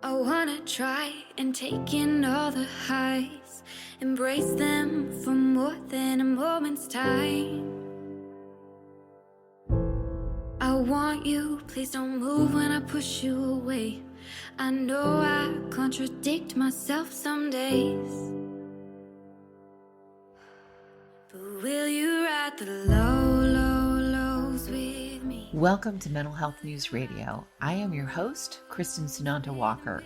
I wanna try and take in all the highs, embrace them for more than a moment's time. I want you, please don't move when I push you away. I know I contradict myself some days, but will you ride the lows with me? Welcome to Mental Health News Radio. I am your host, Kristin Sunanta Walker.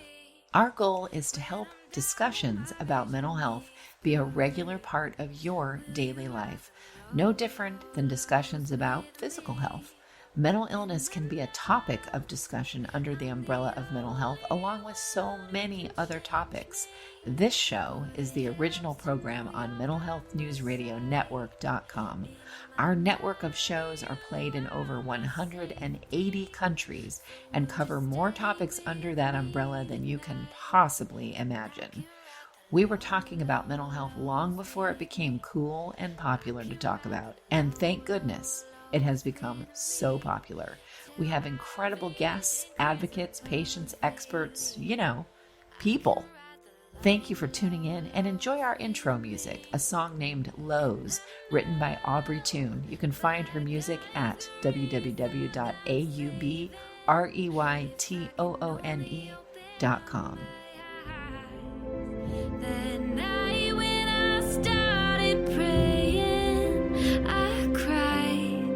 Our goal is to help discussions about mental health be a regular part of your daily life, no different than discussions about physical health. Mental illness can be a topic of discussion under the umbrella of mental health, along with so many other topics. This show is the original program on mentalhealthnewsradionetwork.com. Our network of shows are played in over 180 countries and cover more topics under that umbrella than you can possibly imagine. We were talking about mental health long before it became cool and popular to talk about, and thank goodness it has become so popular. We have incredible guests, advocates, patients, experts, people. Thank you for tuning in and enjoy our intro music, a song named Lows, written by Aubrey Toon. You can find her music at www.aubreytoone.com. That night when I started praying, I cried,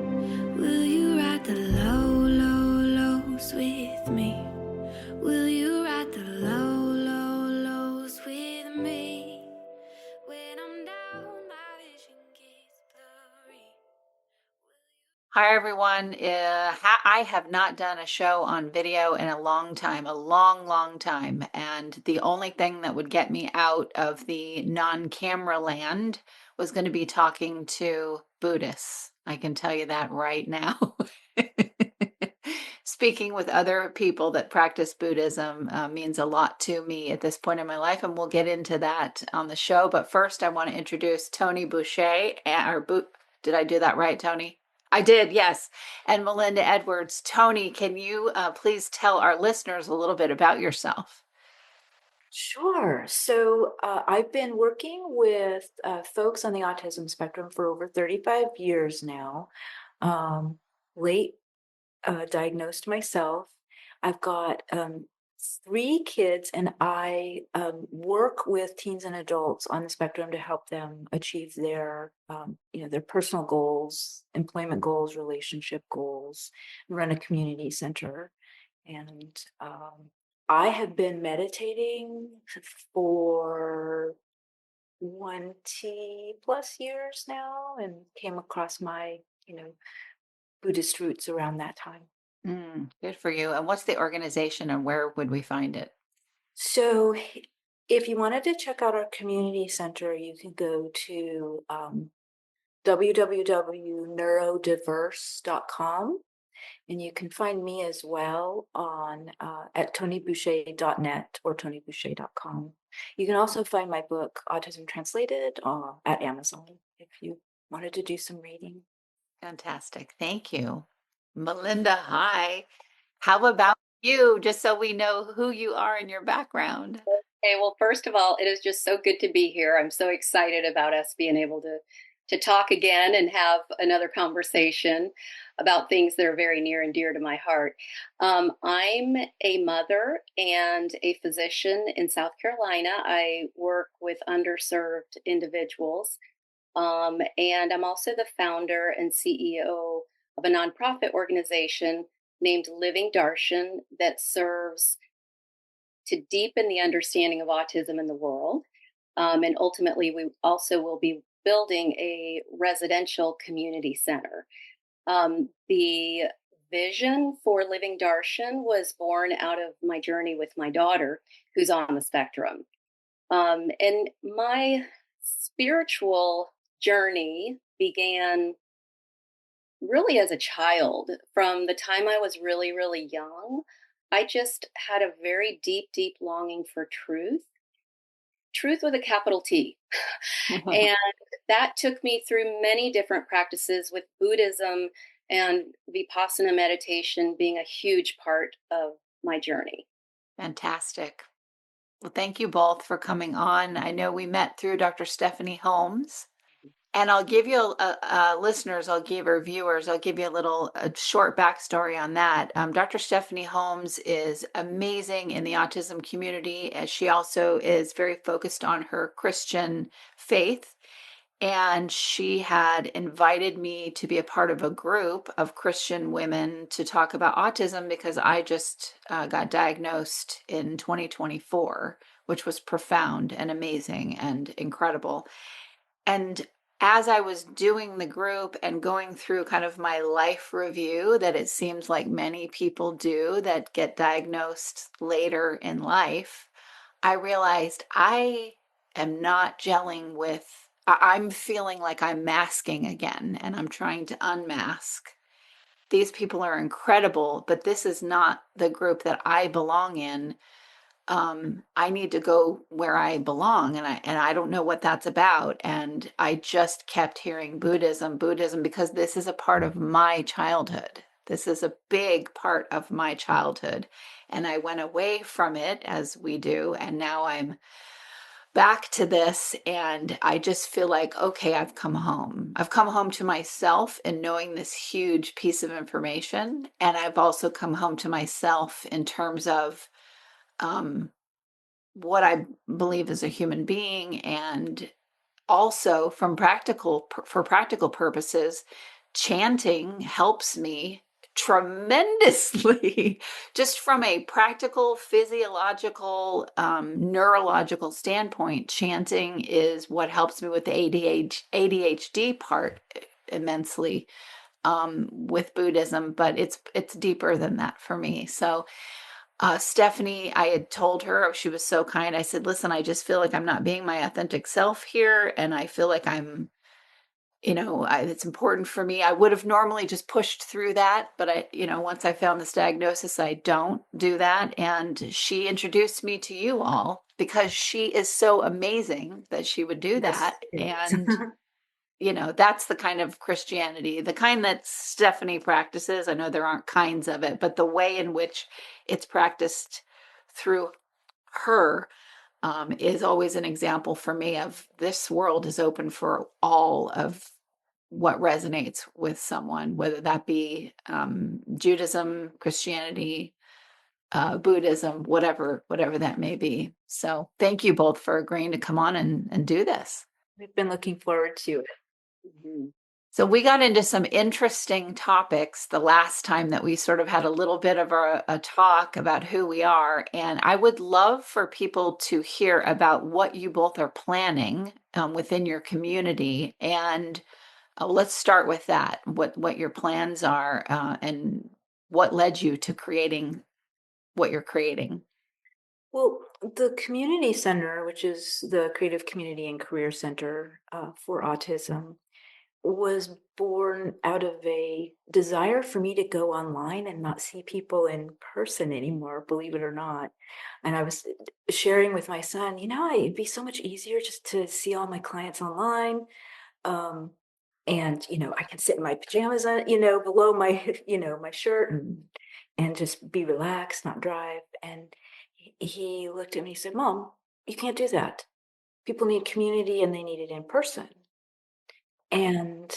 will you ride the lows with me? Will you ride the lows with me? When I'm down, my vision gets blurry. Hi, everyone. I have not done a show on video in a long time, a long time. And the only thing that would get me out of the non-camera land was going to be talking to Buddhists. I can tell you that right now. Speaking with other people that practice Buddhism means a lot to me at this point in my life, and we'll get into that on the show. But first, I want to introduce Toni Boucher, did I do that right, Toni? I did, yes. And Melinda Edwards. Toni, can you please tell our listeners a little bit about yourself? Sure. So I've been working with folks on the autism spectrum for over 35 years now. Late diagnosed myself. I've got 3 kids, and I work with teens and adults on the spectrum to help them achieve their personal goals, employment goals, relationship goals, and run a community center. And I have been meditating for 20 plus years now, and came across my, Buddhist roots around that time. Good for you. And what's the organization and where would we find it? So if you wanted to check out our community center, you can go to www.neurodivergent.com. And you can find me as well on at toniboucher.net or toniboucher.com. You can also find my book, Autism Translated, at Amazon if you wanted to do some reading. Fantastic. Thank you. Melinda, hi. How about you? Just so we know who you are and your background. Okay, well, first of all, it is just so good to be here. I'm so excited about us being able to talk again and have another conversation about things that are very near and dear to my heart. I'm a mother and a physician in South Carolina. I work with underserved individuals. And I'm also the founder and CEO of a nonprofit organization named Living Darshan that serves to deepen the understanding of autism in the world. And ultimately, we also will be building a residential community center. The vision for Living Darshan was born out of my journey with my daughter, who's on the spectrum. And my spiritual journey began really as a child. From the time I was really, really young, I just had a very deep longing for truth with a capital T. And that took me through many different practices, with Buddhism and Vipassana meditation being a huge part of my journey. Fantastic. Well, thank you both for coming on. I know we met through Dr. Stephanie Holmes. And I'll give you, listeners, or viewers, I'll give you a short backstory on that. Dr. Stephanie Holmes is amazing in the autism community, as she also is very focused on her Christian faith. And she had invited me to be a part of a group of Christian women to talk about autism because I just got diagnosed in 2024, which was profound and amazing and incredible. And as I was doing the group and going through kind of my life review that it seems like many people do that get diagnosed later in life, I realized I am not gelling with, I'm feeling like I'm masking again and I'm trying to unmask. These people are incredible, but this is not the group that I belong in. I need to go where I belong, and I don't know what that's about. And I just kept hearing Buddhism, Buddhism, because this is a part of my childhood. This is a big part of my childhood. And I went away from it, as we do, and now I'm back to this, and I just feel like, okay, I've come home. I've come home to myself in knowing this huge piece of information, and I've also come home to myself in terms of what I believe as a human being, and also for practical purposes, chanting helps me tremendously just from a practical physiological neurological standpoint. Chanting is what helps me with the ADHD part immensely with Buddhism, but it's deeper than that for me. So Stephanie, I had told her, she was so kind. I said, listen, I just feel like I'm not being my authentic self here. And I feel like I'm, it's important for me. I would have normally just pushed through that. But once I found this diagnosis, I don't do that. And she introduced me to you all because she is so amazing that she would do Yes, that. it is. And that's the kind of Christianity, the kind that Stephanie practices. I know there aren't kinds of it, but the way in which it's practiced through her is always an example for me of this world is open for all of what resonates with someone, whether that be Judaism, Christianity, Buddhism, whatever that may be. So thank you both for agreeing to come on and do this. We've been looking forward to it. Mhm. So we got into some interesting topics the last time that we sort of had a little bit of a talk about who we are. And I would love for people to hear about what you both are planning within your community. And let's start with that, what your plans are and what led you to creating what you're creating. Well, the community center, which is the Creative Community and Career Center for Autism, was born out of a desire for me to go online and not see people in person anymore, believe it or not. And I was sharing with my son, it'd be so much easier just to see all my clients online. Um, and, I can sit in my pajamas, below my, my shirt and just be relaxed, not drive. And he looked at me and said, Mom, you can't do that. People need community and they need it in person. And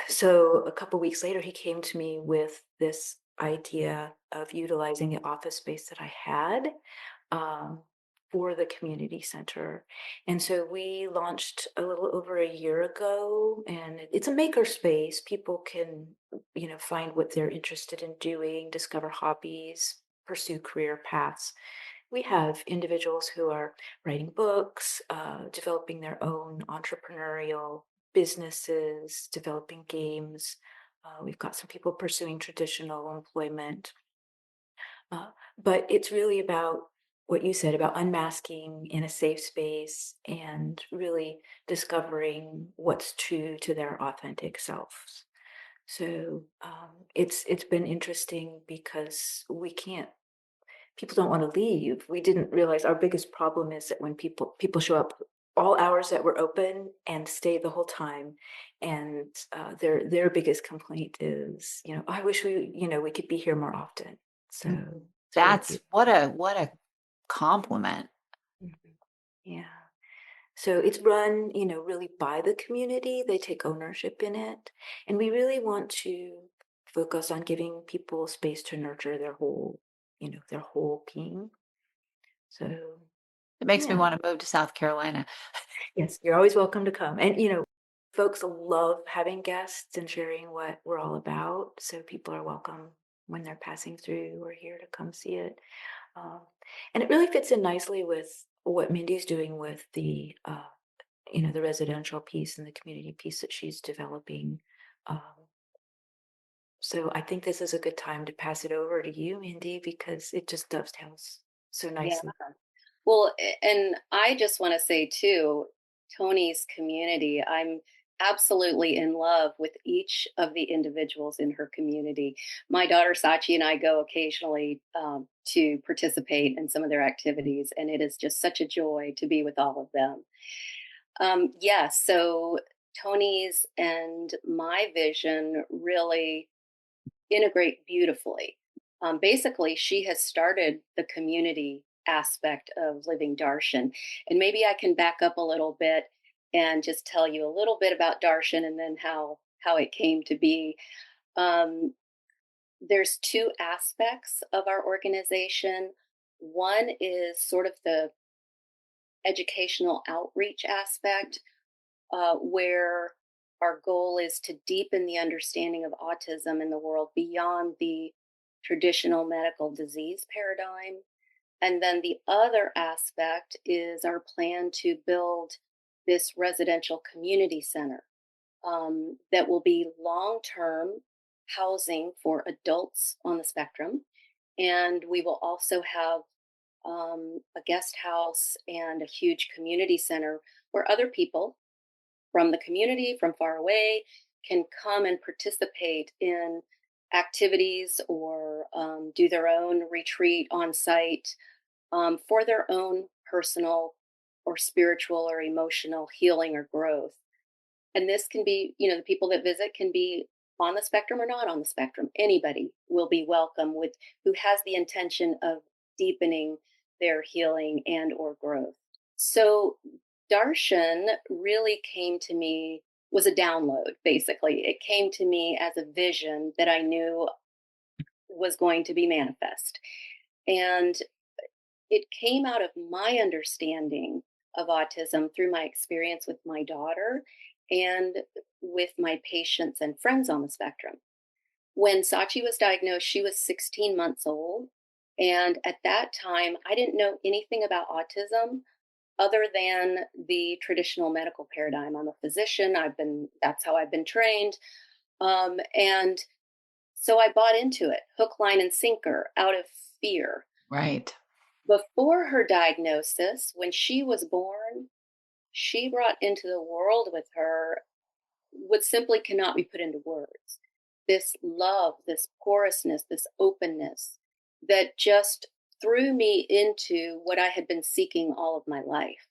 so a couple weeks later, he came to me with this idea of utilizing the office space that I had um, for the community center. And so we launched a little over a year ago, and it's a maker space. People can, find what they're interested in doing, discover hobbies, pursue career paths. We have individuals who are writing books, developing their own entrepreneurial businesses, developing games. We've got some people pursuing traditional employment. But it's really about what you said about unmasking in a safe space and really discovering what's true to their authentic selves. So it's been interesting because people don't want to leave. We didn't realize our biggest problem is that when people show up all hours that we're open and stay the whole time, and their biggest complaint is, I wish we could be here more often. So it's really That's what a complement. Mhm. Yeah. So it's run, really by the community. They take ownership in it. And we really want to focus on giving people space to nurture their whole being. So, It makes me yeah. want to move to South Carolina. Yes, you're always welcome to come. And, folks love having guests and sharing what we're all about. So people are welcome when they're passing through or here to come see it. Um, and it really fits in nicely with what Mindy's doing with the residential piece and the community piece that she's developing. Um, so I think this is a good time to pass it over to you, Mindy, because it just dovetails so Yeah. nicely. Well, and I just want to say too, Toni's community, I'm absolutely in love with each of the individuals in her community. My daughter Sachi and I go occasionally to participate in some of their activities, and it is just such a joy to be with all of them. Yes, so Toni's and my vision really integrate beautifully. Basically, she has started the community aspect of living Darshan. And maybe I can back up a little bit and just tell you a little bit about Darshan and then how it came to be. Um, there's two aspects of our organization. One is sort of the educational outreach aspect, where our goal is to deepen the understanding of autism in the world beyond the traditional medical disease paradigm. And then the other aspect is our plan to build this residential community center that will be long term housing for adults on the spectrum. And we will also have a guest house and a huge community center where other people from the community from far away can come and participate in activities or do their own retreat on site for their own personal or spiritual or emotional healing or growth. And this can be, the people that visit can be on the spectrum or not on the spectrum. Anybody will be welcome with who has the intention of deepening their healing and or growth. So Darshan really came to me, was a download, basically. It came to me as a vision that I knew was going to be manifest. And it came out of my understanding of autism through my experience with my daughter and with my patients and friends on the spectrum. When Sachi was diagnosed, she was 16 months old. And at that time, I didn't know anything about autism other than the traditional medical paradigm. I'm a physician. That's how I've been trained. And so I bought into it, hook, line, and sinker out of fear. Right. Before her diagnosis, when she was born, she brought into the world with her what simply cannot be put into words. This love, this porousness, this openness that just threw me into what I had been seeking all of my life.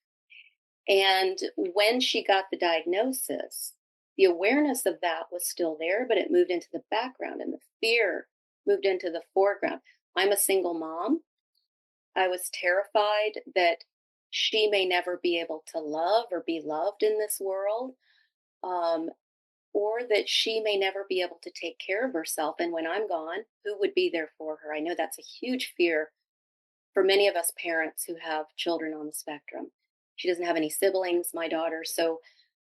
And when she got the diagnosis, the awareness of that was still there, but it moved into the background and the fear moved into the foreground. I'm a single mom. I was terrified that she may never be able to love or be loved in this world, um, or that she may never be able to take care of herself. And when I'm gone, who would be there for her? I know that's a huge fear for many of us parents who have children on the spectrum. She doesn't have any siblings, my daughter. So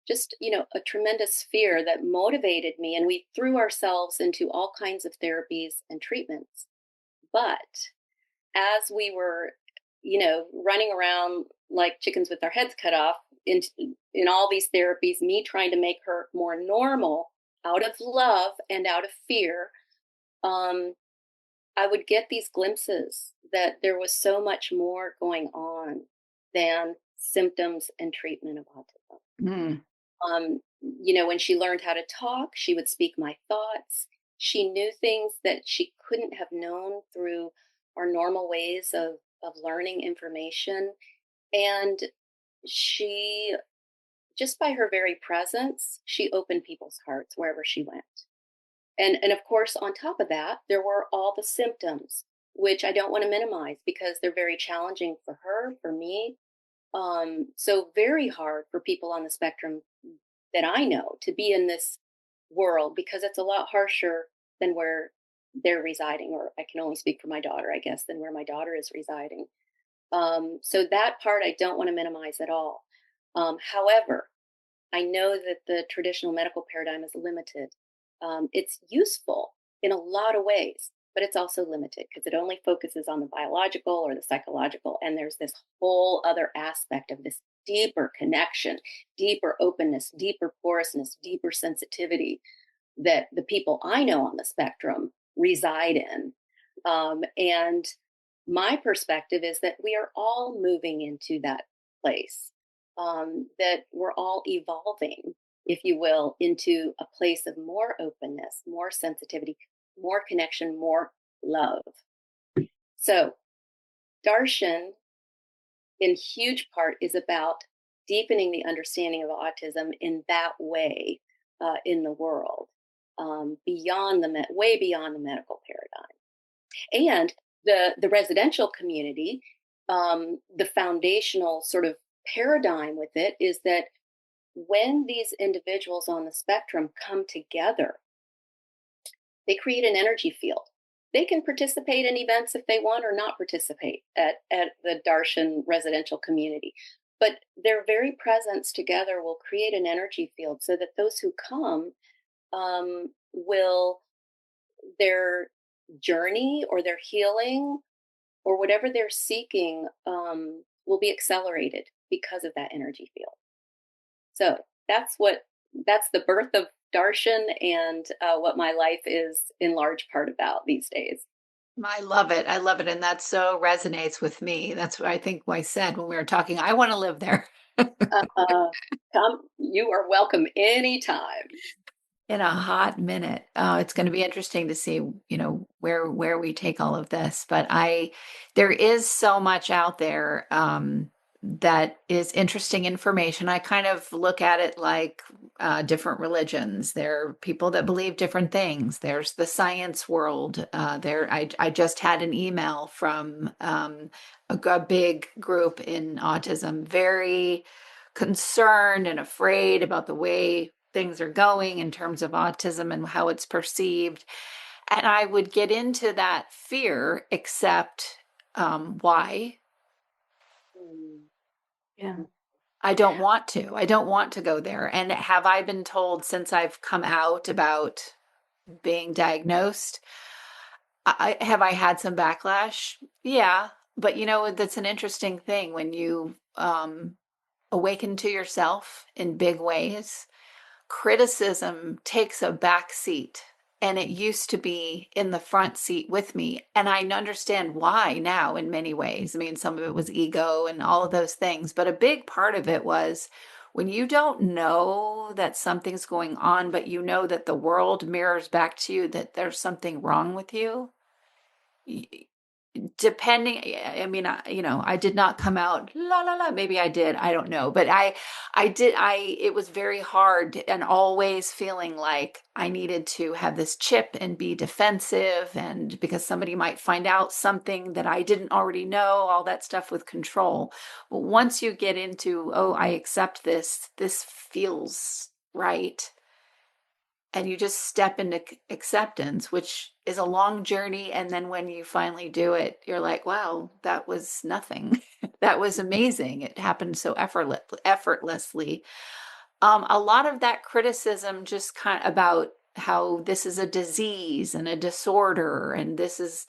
just, a tremendous fear that motivated me. And we threw ourselves into all kinds of therapies and treatments. But as we were, running around like chickens with our heads cut off in all these therapies, me trying to make her more normal out of love and out of fear, I would get these glimpses that there was so much more going on than symptoms and treatment of autism. Mm. When she learned how to talk, she would speak my thoughts. She knew things that she couldn't have known through our normal ways of learning information. And she, just by her very presence, she opened people's hearts wherever she went. And of course, on top of that, there were all the symptoms which I don't want to minimize because they're very challenging for her, for me. So very hard for people on the spectrum that I know to be in this world because it's a lot harsher than where they're residing, or I can only speak for my daughter, I guess, than where my daughter is residing. So that part I don't want to minimize at all. However, I know that the traditional medical paradigm is limited. It's useful in a lot of ways, but it's also limited because it only focuses on the biological or the psychological. And there's this whole other aspect of this deeper connection, deeper openness, deeper porousness, deeper sensitivity that the people I know on the spectrum reside in. And my perspective is that we are all moving into that place, that we're all evolving, if you will, into a place of more openness, more sensitivity, more connection, more love. So, Darshan, in huge part, is about deepening the understanding of autism in that way in the world, beyond way beyond the medical paradigm. And the residential community, the foundational sort of paradigm with it is that when these individuals on the spectrum come together, they create an energy field. They can participate in events if they want or not participate at the Darshan residential community. But their very presence together will create an energy field so that those who come will, their journey or their healing or whatever they're seeking will be accelerated because of that energy field. So that's the birth of Darshan and what my life is in large part about these days. I love it. I love it. And that so resonates with me. That's what I think I said when we were talking. I want to live there. Come, you are welcome anytime. In a hot minute. It's going to be interesting to see, where we take all of this. But there is so much out there that is interesting information. I kind of look at it like different religions. There are people that believe different things. There's the science world. I just had an email from a big group in autism, very concerned and afraid about the way things are going in terms of autism and how it's perceived. And I would get into that fear, except why? Yeah. I don't want to. I don't want to go there. And have I been told since I've come out about being diagnosed? Have I had some backlash? Yeah. But that's an interesting thing when you awaken to yourself in big ways. Criticism takes a back seat, and it used to be in the front seat with me. And I understand why now in many ways. I mean, some of it was ego and all of those things, but a big part of it was when you don't know that something's going on, but you know that the world mirrors back to you that there's something wrong with you. Depending, I mean, I did not come out la la la. Maybe I did. I don't know, but I did. It was very hard, and always feeling like I needed to have this chip and be defensive, and because somebody might find out something that I didn't already know, all that stuff with control. But once you get into, oh, I accept this. This feels right. And you just step into acceptance, which is a long journey. And then when you finally do it, you're like, wow, that was nothing. That was amazing. It happened so effortlessly. A lot of that criticism just kind of about how this is a disease and a disorder and this is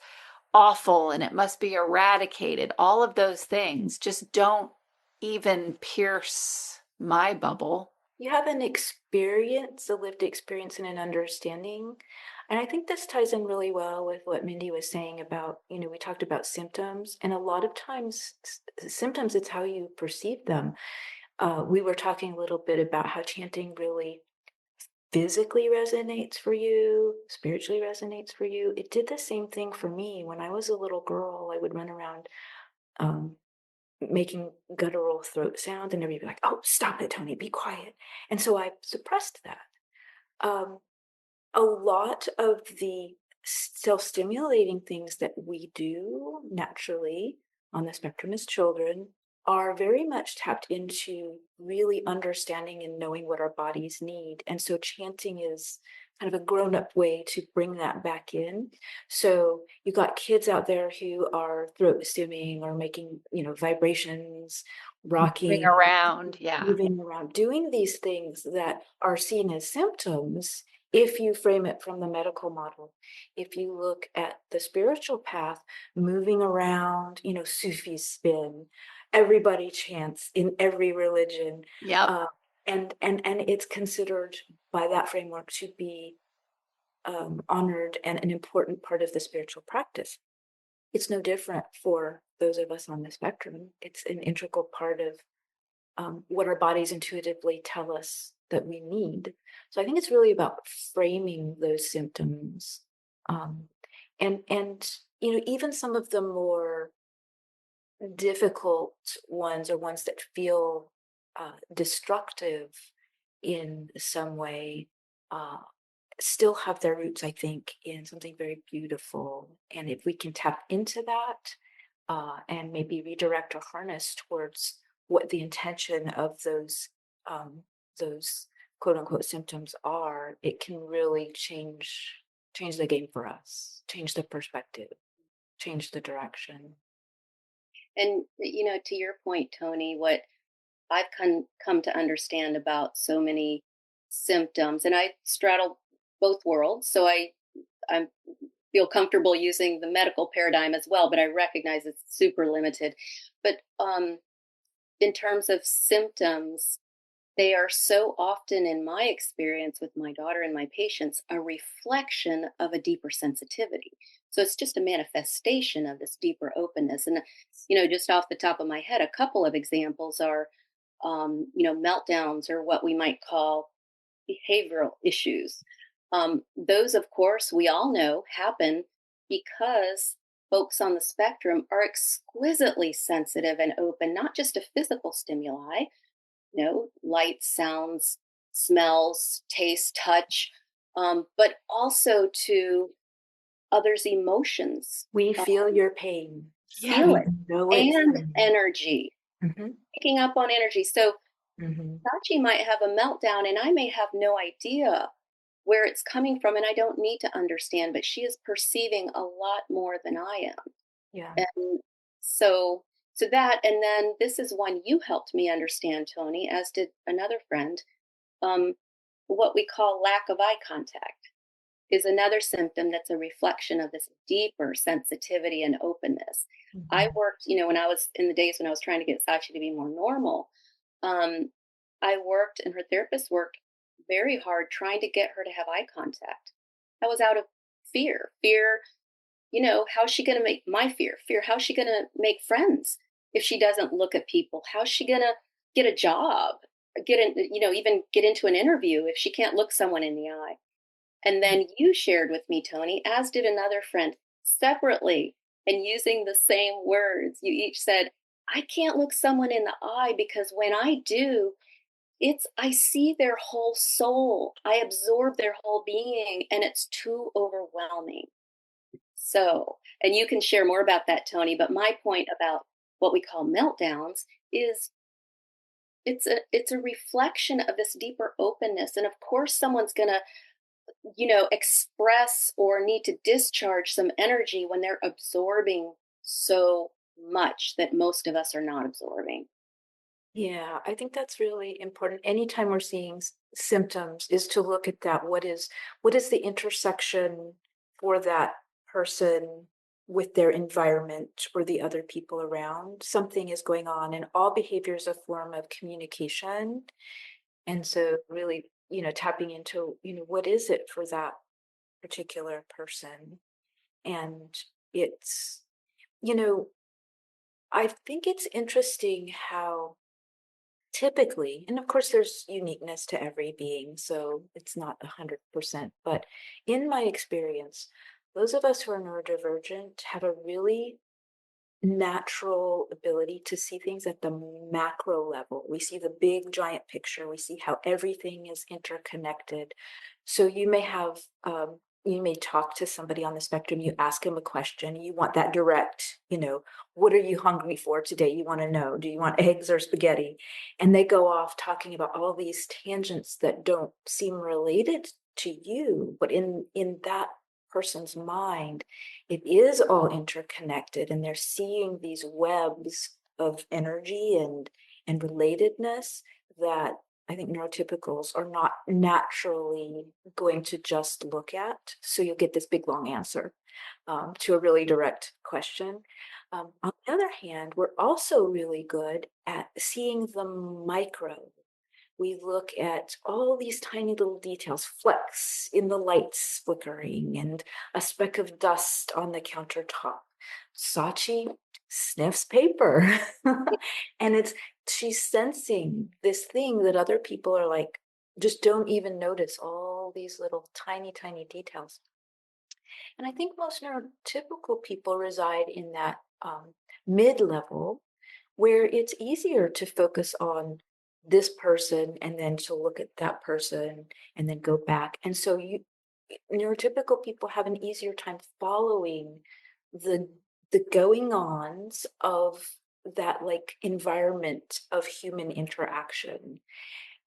awful and it must be eradicated. All of those things just don't even pierce my bubble. You have an experience, a lived experience and an understanding. And I think this ties in really well with what Mindy was saying about, we talked about symptoms, and a lot of times symptoms, it's how you perceive them. We were talking a little bit about how chanting really physically resonates for you, spiritually resonates for you. It did the same thing for me. When I was a little girl, I would run around making guttural throat sounds, and everybody would be like, "Oh, stop it, Toni, be quiet." And so I suppressed that. A lot of the self-stimulating things that we do naturally on the spectrum as children are very much tapped into really understanding and knowing what our bodies need. And so chanting is kind of a grown-up way to bring that back in. So you got kids out there who are throat stimming or making, vibrations, Moving rocking, around. Yeah. moving around, doing these things that are seen as symptoms if you frame it from the medical model. If you look at the spiritual path, moving around, Sufi spin, everybody chants in every religion. Yep. And it's considered by that framework to be honored and an important part of the spiritual practice. It's no different for those of us on the spectrum. It's an integral part of what our bodies intuitively tell us that we need. So I think it's really about framing those symptoms, and even some of the more difficult ones, or ones that feel destructive in some way, still have their roots, I think, in something very beautiful. And if we can tap into that, and maybe redirect or harness towards what the intention of those quote unquote symptoms are, it can really change the game for us, change the perspective, change the direction. And, to your point, Toni, what I've come to understand about so many symptoms, and I straddle both worlds, so I feel comfortable using the medical paradigm as well, but I recognize it's super limited. But in terms of symptoms, they are so often, in my experience with my daughter and my patients, a reflection of a deeper sensitivity. So it's just a manifestation of this deeper openness. And, just off the top of my head, a couple of examples are, meltdowns, or what we might call behavioral issues. Those, of course, we all know happen because folks on the spectrum are exquisitely sensitive and open, not just to physical stimuli, light, sounds, smells, taste, touch, but also to others' emotions. We feel your pain. Yeah. Feel We it. know And energy, Mhm. picking up on energy. So Mhm. Sachi might have a meltdown and I may have no idea where it's coming from, and I don't need to understand, but she is perceiving a lot more than I am. Yeah. And so that, and then this is one you helped me understand, Toni, as did another friend. What we call lack of eye contact is another symptom that's a reflection of this deeper sensitivity and openness. I Mhm. worked, when I was in the days when I was trying to get Sachi to be more normal, I worked, and her therapist worked very hard trying to get her to have eye contact. I was out of fear, how's she going to make my fear, how's she going to make friends if she doesn't look at people? How's she going to get a job, even get into an interview if she can't look someone in the eye? And then you shared with me, Toni, as did another friend, separately, and using the same words. You each said, I can't look someone in the eye because when I do, I see their whole soul. I absorb their whole being, and it's too overwhelming. So, and you can share more about that, Toni, but my point about what we call meltdowns is it's a reflection of this deeper openness. And of course someone's going to express or need to discharge some energy when they're absorbing so much that most of us are not absorbing. Yeah, I think that's really important. Anytime we're seeing symptoms, is to look at that. What is the intersection for that person with their environment or the other people around? Something is going on, and all behavior is a form of communication. And so really, tapping into, what is it for that particular person? And it's, I think it's interesting how typically, and of course there's uniqueness to every being, so it's not 100%, but in my experience, those of us who are neurodivergent have a really natural ability to see things at the macro level. We see the big giant picture. We see how everything is interconnected. So you may have you may talk to somebody on the spectrum, you ask them a question, you want that direct, what are you hungry for today? You want to know, do you want eggs or spaghetti? And they go off talking about all these tangents that don't seem related to you, but in that person's mind, it is all interconnected, and they're seeing these webs of energy and relatedness that I think neurotypicals are not naturally going to just look at. So you'll get this big long answer to a really direct question. On the other hand, we're also really good at seeing the micro. We look at all these tiny little details, flecks in the lights flickering, and a speck of dust on the countertop. Sachi sniffs paper. And she's sensing this thing that other people are like, just don't even notice all these little tiny, tiny details. And I think most neurotypical people reside in that mid-level where it's easier to focus on this person and then to look at that person and then go back. And so neurotypical people have an easier time following the going ons of that like environment of human interaction.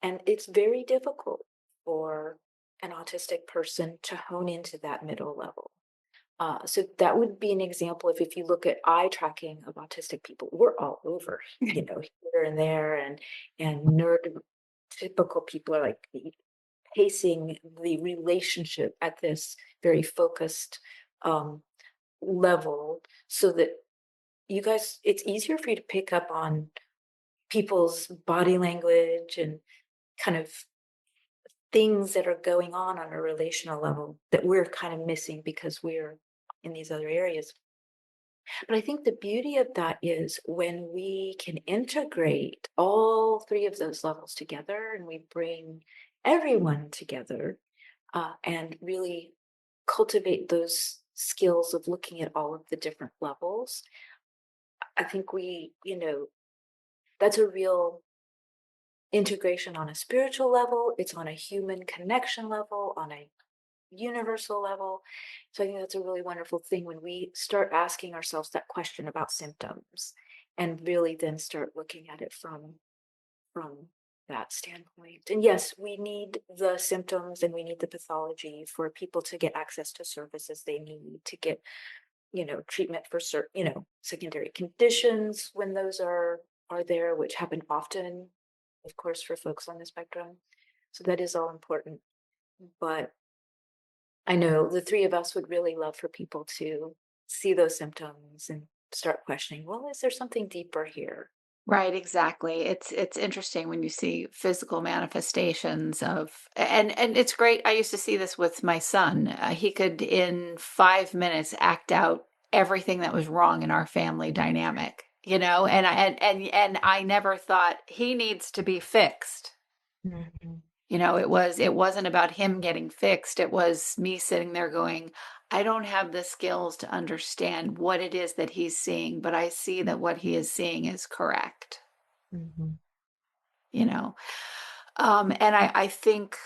And it's very difficult for an autistic person to hone into that middle level. So that would be an example of if you look at eye tracking of autistic people, we're all over, here and there, and neurotypical people are like pacing the relationship at this very focused level, so that you guys, it's easier for you to pick up on people's body language and kind of things that are going on a relational level that we're kind of missing because we're in these other areas. But I think the beauty of that is when we can integrate all three of those levels together and we bring everyone together and really cultivate those skills of looking at all of the different levels. I think that's a real integration on a spiritual level. It's on a human connection level, on a universal level. So I think that's a really wonderful thing when we start asking ourselves that question about symptoms and really then start looking at it from that standpoint. And yes, we need the symptoms and we need the pathology for people to get access to services they need, to get treatment for certain secondary conditions when those are there, which happen often, of course, for folks on the spectrum. So that is all important. But I know the three of us would really love for people to see those symptoms and start questioning, well, is there something deeper here? Right, exactly. It's interesting when you see physical manifestations of, and it's great. I used to see this with my son. He could in 5 minutes act out everything that was wrong in our family dynamic, and I never thought he needs to be fixed. Mhm. It wasn't about him getting fixed. It was me sitting there going, I don't have the skills to understand what it is that he's seeing, but I see that what he is seeing is correct, Mhm. you know. And I think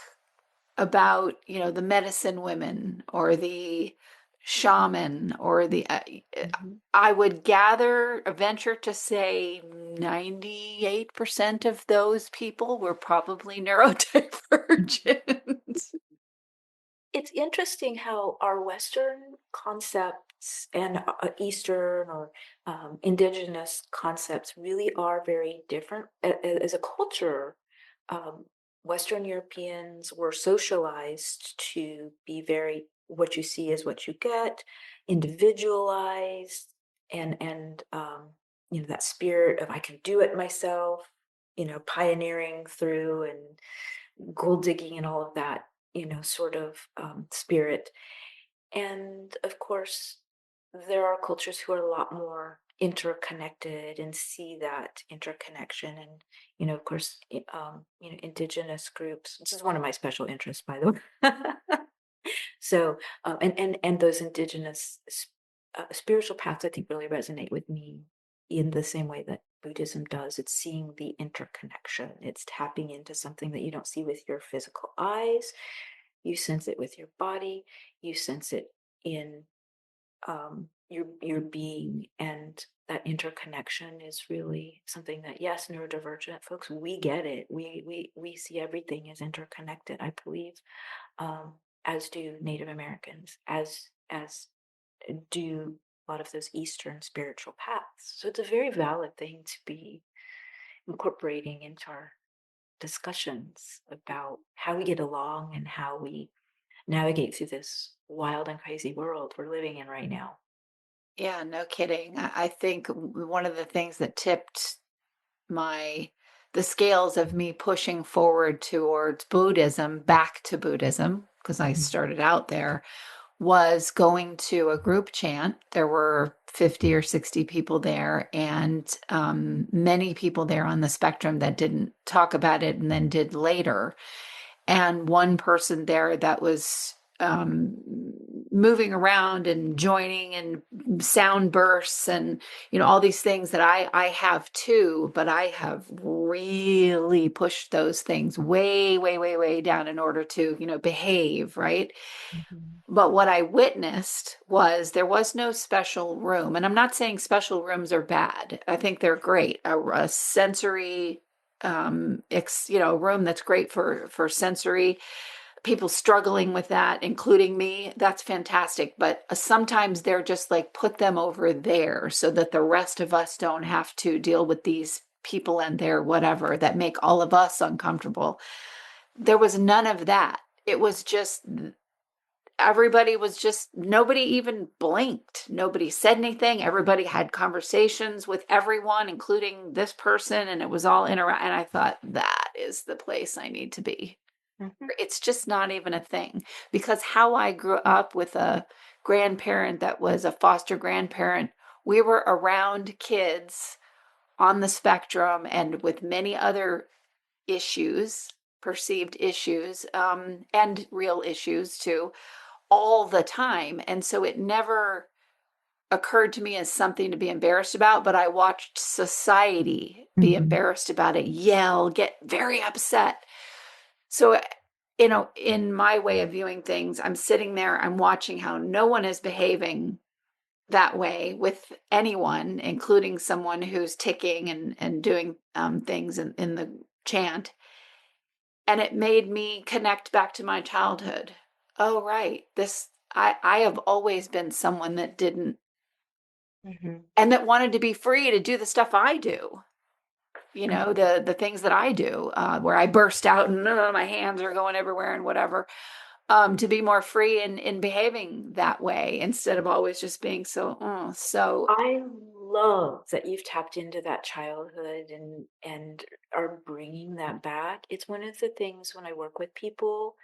about, the medicine women or the shaman or Mhm. I would venture to say 98% of those people were probably neurodivergent. It's interesting how our Western concepts and Eastern or indigenous concepts really are very different. As a culture, um, Western Europeans were socialized to be very, what you see is what you get, individualized, and that spirit of I can do it myself, pioneering through and gold digging and all of that, sort of spirit. And of course, there are cultures who are a lot more interconnected and see that interconnection. And, of course, indigenous groups. This is one of my special interests, by the way. So, and those indigenous spiritual paths, I think, really resonate with me in the same way that Buddhism does. It's seeing the interconnection. It's tapping into something that you don't see with your physical eyes. You sense it with your body. You sense it in your being, and that interconnection is really something that, yes, neurodivergent folks, we get it. We see everything as interconnected, I believe, as do Native Americans, as do a lot of those Eastern spiritual paths. So it's a very valid thing to be incorporating into our discussions about how we get along and how we navigate through this wild and crazy world we're living in right now. Yeah, no kidding. I think one of the things that tipped the scales of me pushing forward towards Buddhism, back to Buddhism, because I started out there, was going to a group chant. There were 50 or 60 people there, and many people there on the spectrum that didn't talk about it and then did later. And one person there that was moving around and joining and sound bursts and all these things that I have too, but I have really pushed those things way, way, way, way down in order to behave, right? But what I witnessed was there was no special room. And I'm not saying special rooms are bad. I think they're great. A sensory, room that's great for sensory people struggling with that, including me. That's fantastic. But sometimes they're just like, put them over there so that the rest of us don't have to deal with these people and their whatever that make all of us uncomfortable. There was none of that. It was just nobody even blinked. Nobody said anything. Everybody had conversations with everyone, including this person, and it was all interact. And I thought, that is the place I need to be. Mhm. It's just not even a thing, because how I grew up with a grandparent that was a foster grandparent, we were around kids on the spectrum and with many other issues, perceived issues, and real issues too, all the time. And so it never occurred to me as something to be embarrassed about, but I watched society be embarrassed about it, yell, get very upset. So, in my way of viewing things, I'm sitting there, I'm watching how no one is behaving that way with anyone, including someone who's ticking and doing things in the chant. And it made me connect back to my childhood. Oh, right. I have always been someone that didn't, and that wanted to be free to do the stuff I do. The things that I do, where I burst out and my hands are going everywhere and whatever, to be more free in behaving that way instead of always just being so. I love that you've tapped into that childhood and are bringing that back. It's one of the things when I work with people,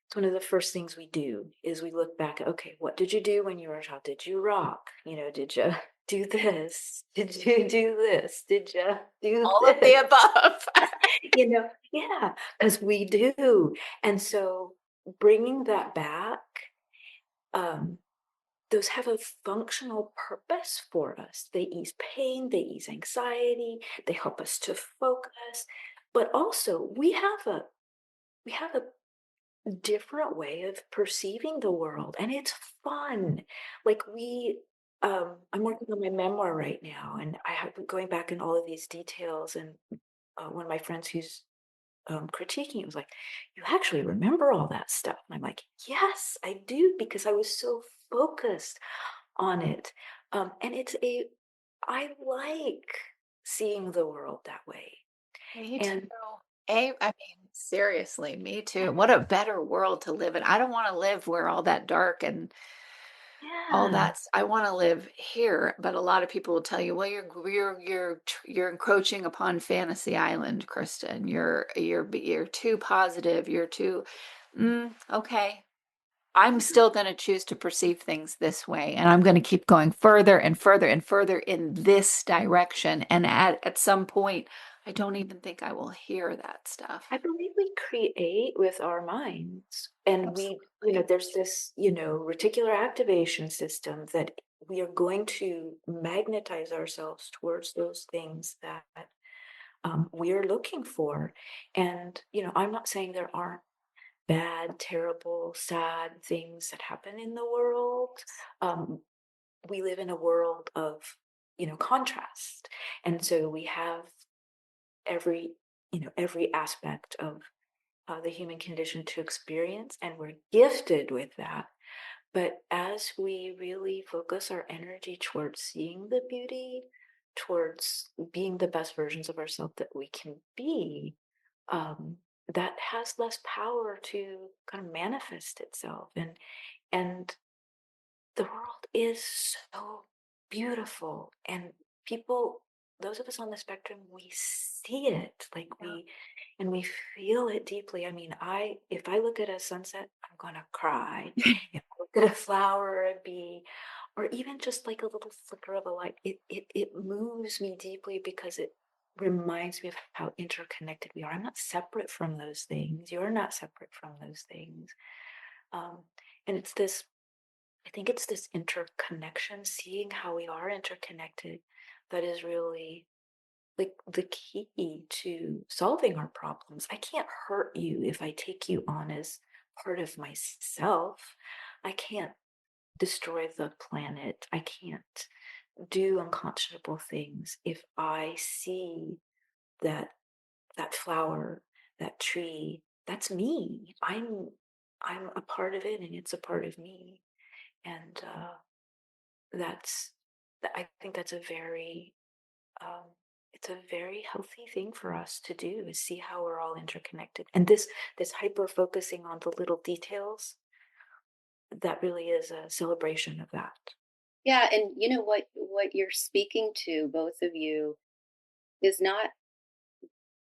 it's one of the first things we do is we look back. Okay, what did you do when you were a child? Did you rock? Did you do this? Did you do this? Did you do All of the this? above. Yeah, because we do. And so bringing that back, those have a functional purpose for us. They ease pain, they ease anxiety, they help us to focus. But also we have a different way of perceiving the world, and it's fun. Like I'm working on my memoir right now, and I have been going back in all of these details. And one of my friends who's critiquing it was like, "You actually remember all that stuff?" And I'm like, "Yes, I do, because I was so focused on it." And I like seeing the world that way. Me too. And I mean, seriously, me too. What a better world to live in. I don't want to live where all that dark and all yeah, that's. I want to live here, but a lot of people will tell you, well, you're encroaching upon fantasy island, Kristin. You're too positive. You're too okay. I'm still going to choose to perceive things this way, and I'm going to keep going further and further and further in this direction. And at some point, I don't even think I will hear that stuff. I believe we create with our minds, and Absolutely. there's this, reticular activation system that we are going to magnetize ourselves towards those things that we're looking for. And, I'm not saying there aren't bad, terrible, sad things that happen in the world. We live in a world of, contrast. And so we have every, every aspect of the human condition to experience, and we're gifted with that. But as we really focus our energy towards seeing the beauty, towards being the best versions of ourselves that we can be, that has less power to kind of manifest itself. And the world is so beautiful, and people, those of us on the spectrum, we see it, like we feel it deeply. I mean, if I look at a sunset, I'm gonna cry. If I look at a flower or a bee, or even just like a little flicker of a light, it moves me deeply, because it reminds me of how interconnected we are. I'm not separate from those things. You're not separate from those things. um, and I think it's this interconnection, seeing how we are interconnected, that is really like the key to solving our problems. I can't hurt you if I take you on as part of myself. I can't destroy the planet. I can't do unconscionable things if I see that flower, that tree, that's me. I'm a part of it, and it's a part of me. And that's I think that's a very um, it's a very healthy thing for us to do, is see how we're all interconnected. And this hyper focusing on the little details, that really is a celebration of that. Yeah, and you know what you're speaking to, both of you, is not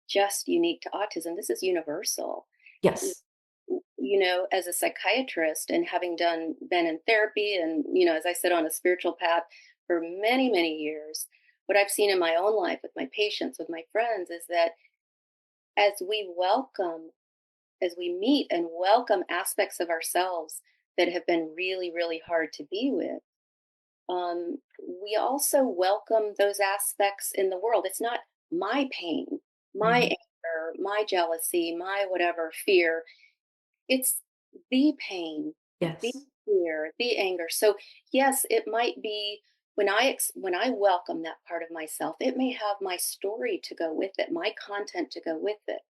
just unique to autism. This is universal. Yes. You know, as a psychiatrist and having been in therapy and, as I said, on a spiritual path for many, many years, what I've seen in my own life with my patients, with my friends, is that as we meet and welcome aspects of ourselves that have been really, really hard to be with, we also welcome those aspects in the world. It's not my pain, my Mhm. anger, my jealousy, my whatever fear. It's the pain, the Yes. fear, the anger. So yes, it might be when I welcome that part of myself, it may have my story to go with it, my content to go with it,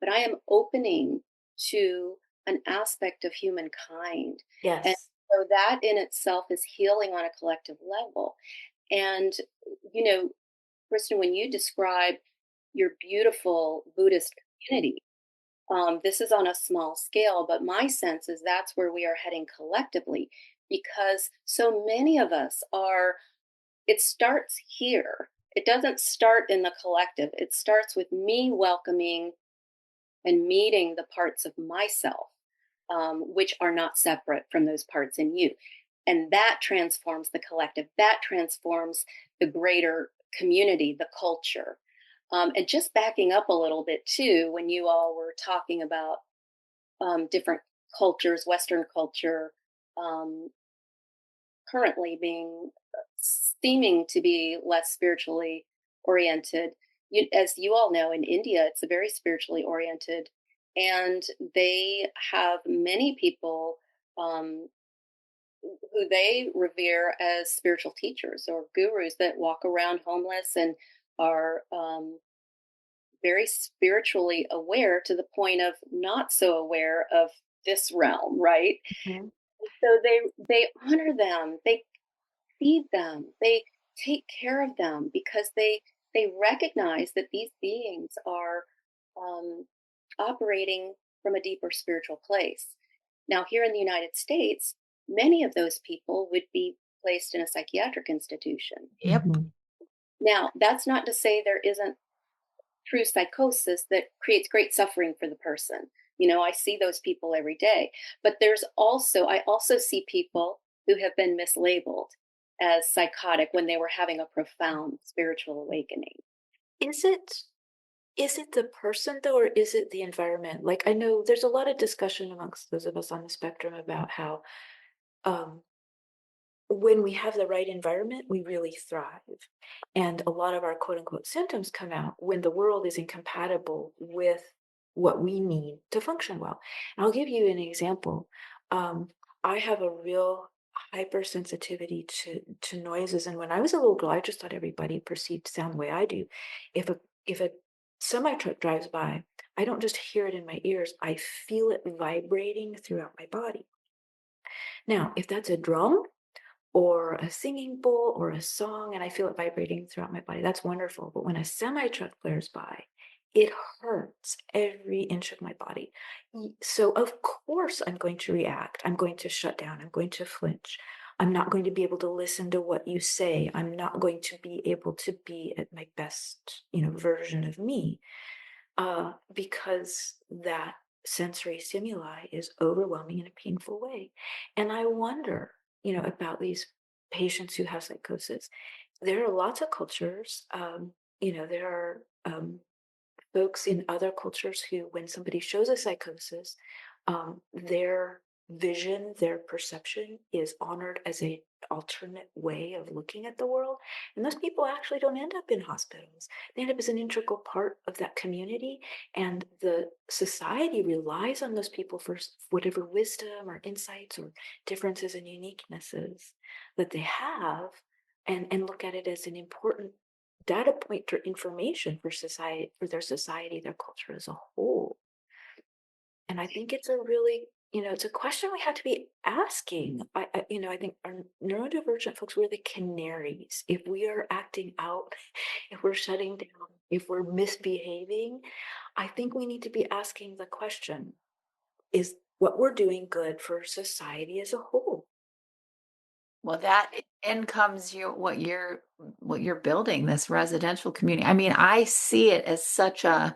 but I am opening to an aspect of humankind. And Yes. so that in itself is healing on a collective level. And, you know, Kristen, when you describe your beautiful Buddhist community, this is on a small scale, but my sense is that's where we are heading collectively, because so many of us are, it starts here. It doesn't start in the collective. It starts with me welcoming and meeting the parts of myself, which are not separate from those parts in you. And that transforms the collective, that transforms the greater community, the culture. And just backing up a little bit too, when you all were talking about different cultures, Western culture, um, currently being seeming to be less spiritually oriented. As you all know, in India, it's a very spiritually oriented, and they have many people um, who they revere as spiritual teachers or gurus that walk around homeless and are very spiritually aware to the point of not so aware of this realm, right? Mhm. So they honor them, they feed them, they take care of them, because they recognize that these beings are um, operating from a deeper spiritual place. Now, here in the United States, many of those people would be placed in a psychiatric institution. Yep. Mhm. Now, that's not to say there isn't true psychosis that creates great suffering for the person. I see those people every day. But I also see people who have been mislabeled as psychotic when they were having a profound spiritual awakening. Is it the person though, or is it the environment? Like, I know there's a lot of discussion amongst those of us on the spectrum about how um, when we have the right environment, we really thrive. And a lot of our quote unquote symptoms come out when the world is incompatible with what we need to function well. And I'll give you an example. I have a real hypersensitivity to noises, and when I was a little girl, I just thought everybody perceived sound the way I do. If a semi truck drives by, I don't just hear it in my ears, I feel it vibrating throughout my body. Now, if that's a drum or a singing bowl or a song and I feel it vibrating throughout my body, that's wonderful. But when a semi truck blares by, it hurts every inch of my body. So of course I'm going to react. I'm going to shut down. I'm going to flinch. I'm not going to be able to listen to what you say. I'm not going to be able to be at my best, version of me, because that sensory stimuli is overwhelming in a painful way. And I wonder, about these patients who have psychosis. There are lots of cultures, there are folks in other cultures who, when somebody shows a psychosis, their vision, their perception is honored as a alternate way of looking at the world. And those people actually don't end up in hospitals. They end up as an integral part of that community. And the society relies on those people for whatever wisdom or insights or differences and uniquenesses that they have, and look at it as an important data point or information for society, for their society, their culture as a whole. And I think it's a really, it's a question we have to be asking. I think our neurodivergent folks, we're the canaries. If we are acting out, if we're shutting down, if we're misbehaving, I think we need to be asking the question, is what we're doing good for society as a whole? Well, that in comes what you're building, this residential community. I mean, I see it as such a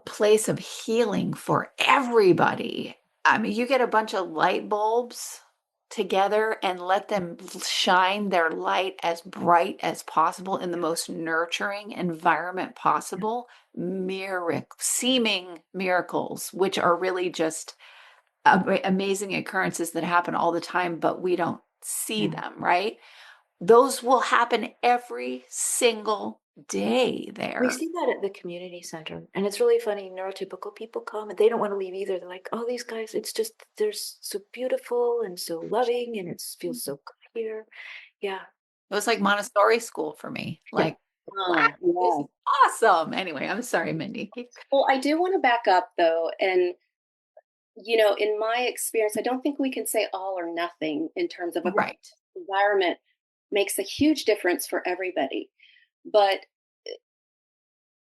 place of healing for everybody. I mean, you get a bunch of light bulbs together and let them shine their light as bright as possible in the most nurturing environment possible. Seeming miracles, which are really just amazing occurrences that happen all the time, but we don't see them, right? Those will happen every single day there. We see that at the community center. And it's really funny. Neurotypical people come and they don't want to leave either. They're like, oh, these guys, it's just, they're so beautiful and so loving and it feels so good here. Yeah. It was like Montessori school for me. Like, wow, this is awesome. Anyway, I'm sorry, Mindy. Well, I do want to back up though. And, in my experience, I don't think we can say all or nothing in terms of a Right. environment makes a huge difference for everybody. But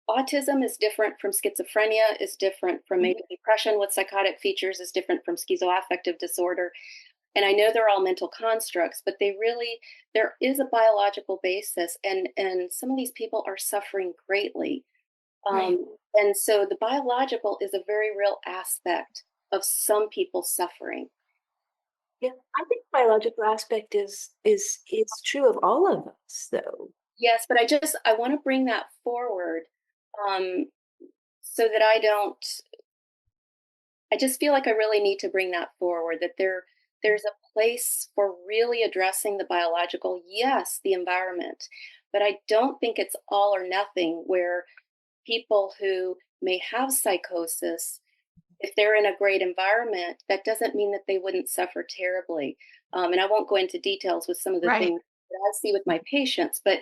autism is different from schizophrenia, is different from maybe depression with psychotic features, is different from schizoaffective disorder. And I know they're all mental constructs, but there is a biological basis, and some of these people are suffering greatly. Right. And so the biological is a very real aspect of some people's suffering. Yeah. I think the biological aspect is true of all of us though. Yes, but I want to bring that forward, so that I just feel like I really need to bring that forward, that there's a place for really addressing the biological, yes, the environment, but I don't think it's all or nothing, where people who may have psychosis, if they're in a great environment, that doesn't mean that they wouldn't suffer terribly. And I won't go into details with some of the Right. things that I see with my patients, but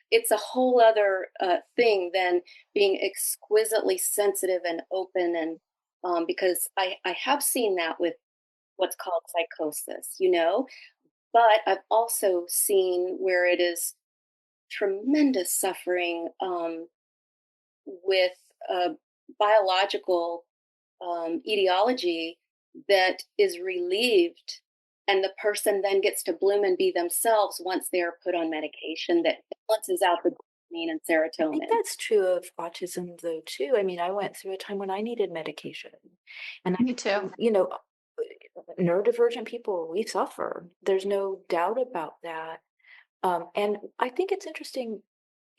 it's a whole other thing than being exquisitely sensitive and open. And because I have seen that with what's called psychosis, but I've also seen where it is tremendous suffering, with biological etiology that is relieved, and the person then gets to bloom and be themselves once they are put on medication that balances out the dopamine and I serotonin. think that's true of autism though too. I mean, I went through a time when I needed medication, and Me too. neurodivergent people, we suffer. There's no doubt about that. And I think it's interesting,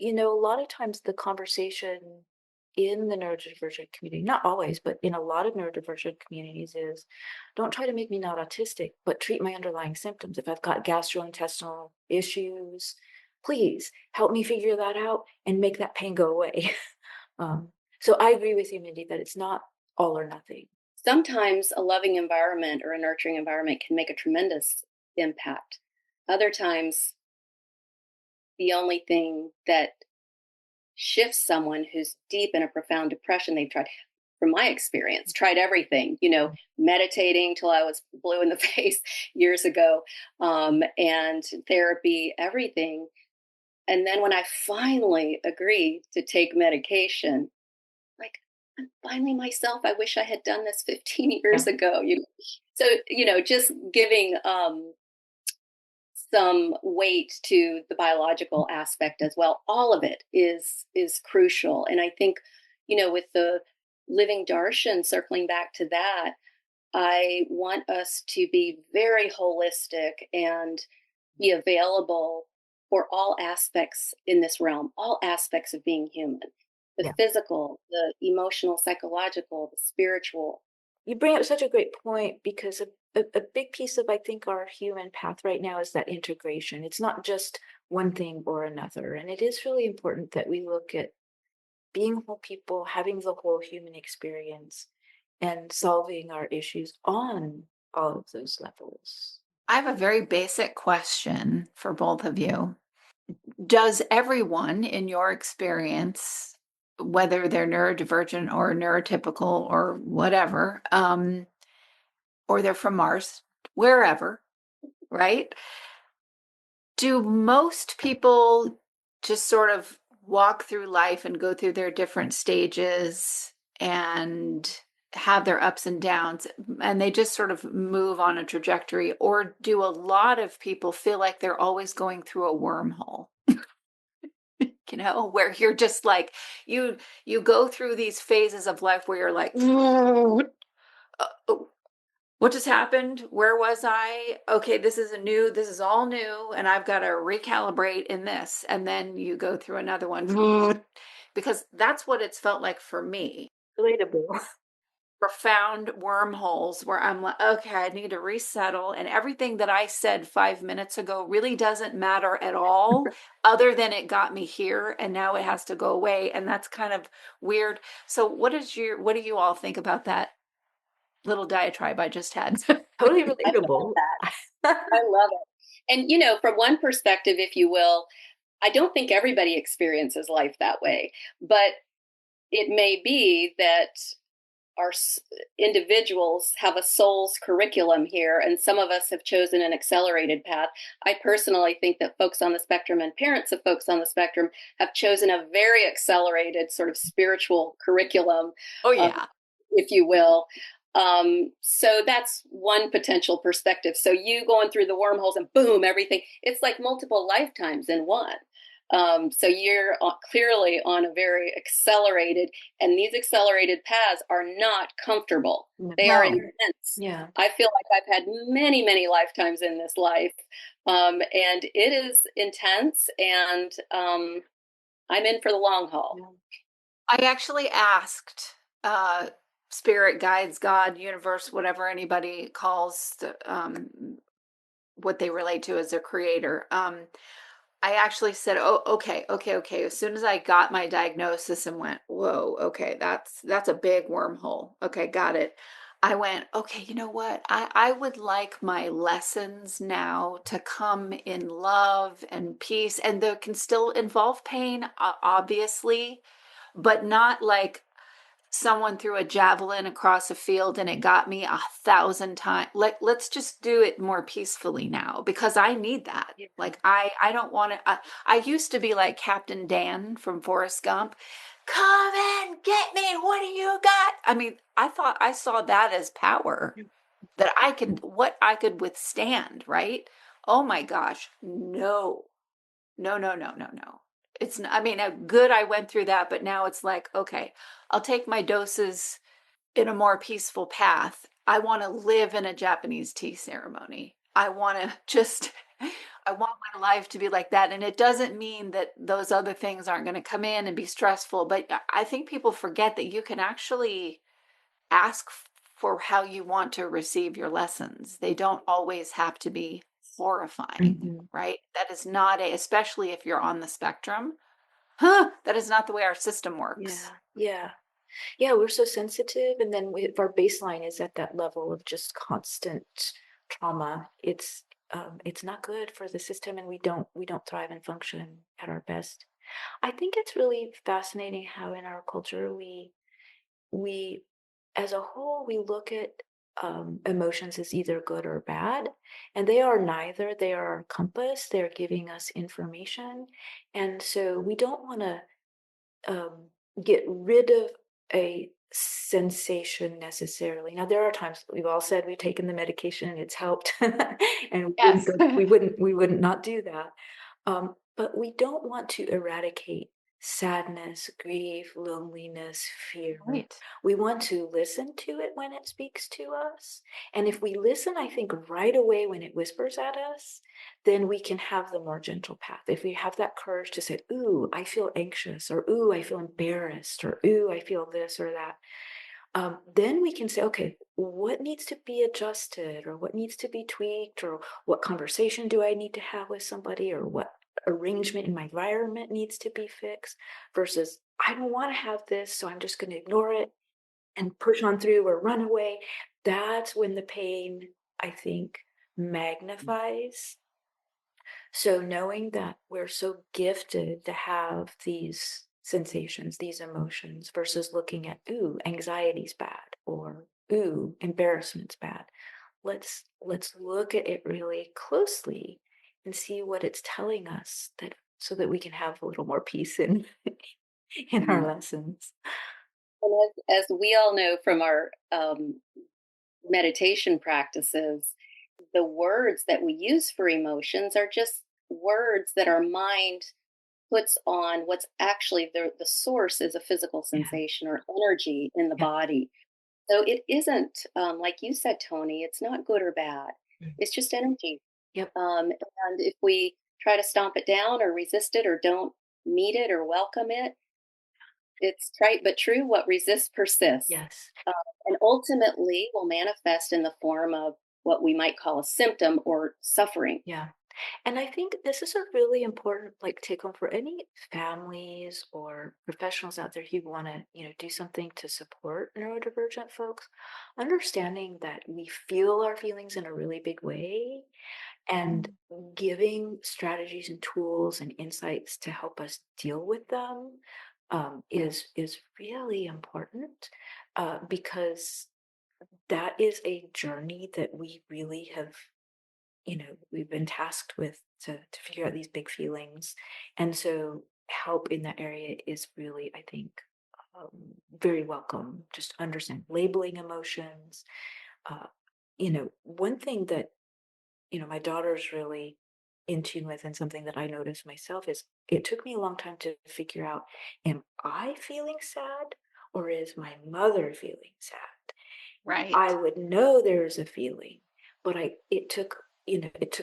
a lot of times the conversation in the neurodivergent community, not always, but in a lot of neurodivergent communities, is don't try to make me not autistic, but treat my underlying symptoms. If I've got gastrointestinal issues, please help me figure that out and make that pain go away. So I agree with you, Mindy, that it's not all or nothing. Sometimes a loving environment or a nurturing environment can make a tremendous impact. Other times, the only thing that shifts someone who's deep in a profound depression, they've tried, from my experience, tried everything, meditating till I was blue in the face years ago, and therapy, everything. And then when I finally agreed to take medication, like, I'm finally myself. I wish I had done this 15 years ago. So, just giving some weight to the biological aspect as well. All of it is crucial. And I think, with the living darshan, circling back to that, I want us to be very holistic and be available for all aspects in this realm, all aspects of being human, the physical, the emotional, psychological, the spiritual. You bring up such a great point, because a big piece of, I think, our human path right now is that integration. It's not just one thing or another. And it is really important that we look at being whole people, having the whole human experience, and solving our issues on all of those levels. I have a very basic question for both of you. Does everyone, in your experience, whether they're neurodivergent or neurotypical or whatever, or they're from Mars, wherever, right? Do most people just sort of walk through life and go through their different stages and have their ups and downs, and they just sort of move on a trajectory? Or do a lot of people feel like they're always going through a wormhole? Where you're just like, you go through these phases of life where you're like, what just happened? Where was I? Okay, this is all new, and I've got to recalibrate in this. And then you go through another one, because that's what it's felt like for me. Relatable. Profound wormholes where I'm like, okay, I need to resettle. And everything that I said 5 minutes ago really doesn't matter at all, other than it got me here and now it has to go away. And that's kind of weird. So what do you all think about that little diatribe I just had? Totally I love relatable. that. I love it. And, from one perspective, if you will, I don't think everybody experiences life that way, but it may be that our individuals have a soul's curriculum here, and some of us have chosen an accelerated path. I personally think that folks on the spectrum and parents of folks on the spectrum have chosen a very accelerated sort of spiritual curriculum. Oh, yeah. If you will. So that's one potential perspective. So you going through the wormholes and boom, everything, it's like multiple lifetimes in one. So you're clearly on a very accelerated, and these accelerated paths are not comfortable. They are intense. Yeah. I feel like I've had many, many lifetimes in this life. And it is intense, and I'm in for the long haul. I actually asked spirit guides, God, universe, whatever anybody calls what they relate to as their creator. I actually said, "Oh, okay. As soon as I got my diagnosis and went, whoa, okay, that's a big wormhole. Okay, got it. I went, okay, you know what? I would like my lessons now to come in love and peace, and they can still involve pain, obviously, but not like someone threw a javelin across a field and it got me 1,000 times. Like, let's just do it more peacefully now, because I need that. Yeah. Like, I don't want to. I used to be like Captain Dan from Forrest Gump. Come and get me. What do you got? I mean, I thought I saw that as power, that what I could withstand, right? Oh my gosh, no. No. It's not, I mean, good I went through that, but now it's like, okay, I'll take my doses in a more peaceful path. I want to live in a Japanese tea ceremony. I want to just, I want my life to be like that. And it doesn't mean that those other things aren't going to come in and be stressful, but I think people forget that you can actually ask for how you want to receive your lessons. They don't always have to be horrifying, right? That is not especially if you're on the spectrum, that is not the way our system works. Yeah. Yeah, we're so sensitive, and then if our baseline is at that level of just constant trauma, it's not good for the system, and we don't thrive and function at our best. I think it's really fascinating how in our culture we as a whole we look at emotions as either good or bad, and they are neither. They are our compass. They're giving us information, and so we don't want to um, get rid of a sensation necessarily. Now, there are times we've all said we've taken the medication and it's helped, and Yes. we wouldn't not do that. But we don't want to eradicate sadness, grief, loneliness, fear. Right. We want to listen to it when it speaks to us. And if we listen, I think right away when it whispers at us, then we can have the more gentle path. If we have that courage to say, ooh, I feel anxious, or ooh, I feel embarrassed, or ooh, I feel this or that, then we can say, okay, what needs to be adjusted, or what needs to be tweaked, or what conversation do I need to have with somebody, or what arrangement in my environment needs to be fixed, versus I don't want to have this, so I'm just going to ignore it and push on through or run away. That's when the pain, I think, magnifies. So knowing that we're so gifted to have these sensations, these emotions, versus looking at, ooh, anxiety's bad, or ooh, embarrassment's bad. Let's look at it really closely and see what it's telling us, that so that we can have a little more peace in in our lessons. And as we all know from our meditation practices, the words that we use for emotions are just words that our mind puts on what's actually the source is a physical Yeah, sensation or energy in the yeah. body. So it isn't, like you said, Tony, it's not good or bad. Mm. It's just energy. Yep. And if we try to stomp it down or resist it or don't meet it or welcome it, it's trite but true. What resists persists. Yes. Um, and ultimately will manifest in the form of what we might call a symptom or suffering. Yeah. And I think this is a really important like take home for any families or professionals out there who want to, do something to support neurodivergent folks, understanding that we feel our feelings in a really big way, and giving strategies and tools and insights to help us deal with them is really important, because that is a journey that we really have, we've been tasked with to figure out these big feelings. And so help in that area is really, I think, um, very welcome. Just understand labeling emotions. Uh, one thing that, my daughter's really in tune with, and something that I noticed myself, is it took me a long time to figure out, am I feeling sad, or is my mother feeling sad? I Right. would know there's a feeling, but it took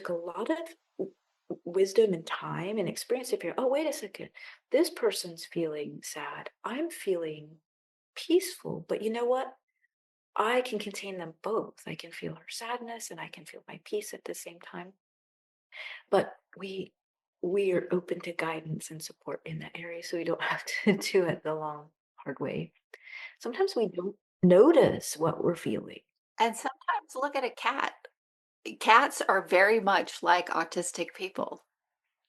a lot of wisdom and time and experience to figure, oh, wait a second, this person's feeling sad. I'm feeling peaceful, but you know what? I can contain them both. I can feel her sadness and I can feel my peace at the same time. But we are open to guidance and support in that area, so we don't have to do it the long, hard way. Sometimes we don't notice what we're feeling. And sometimes look at a cat. Cats are very much like autistic people.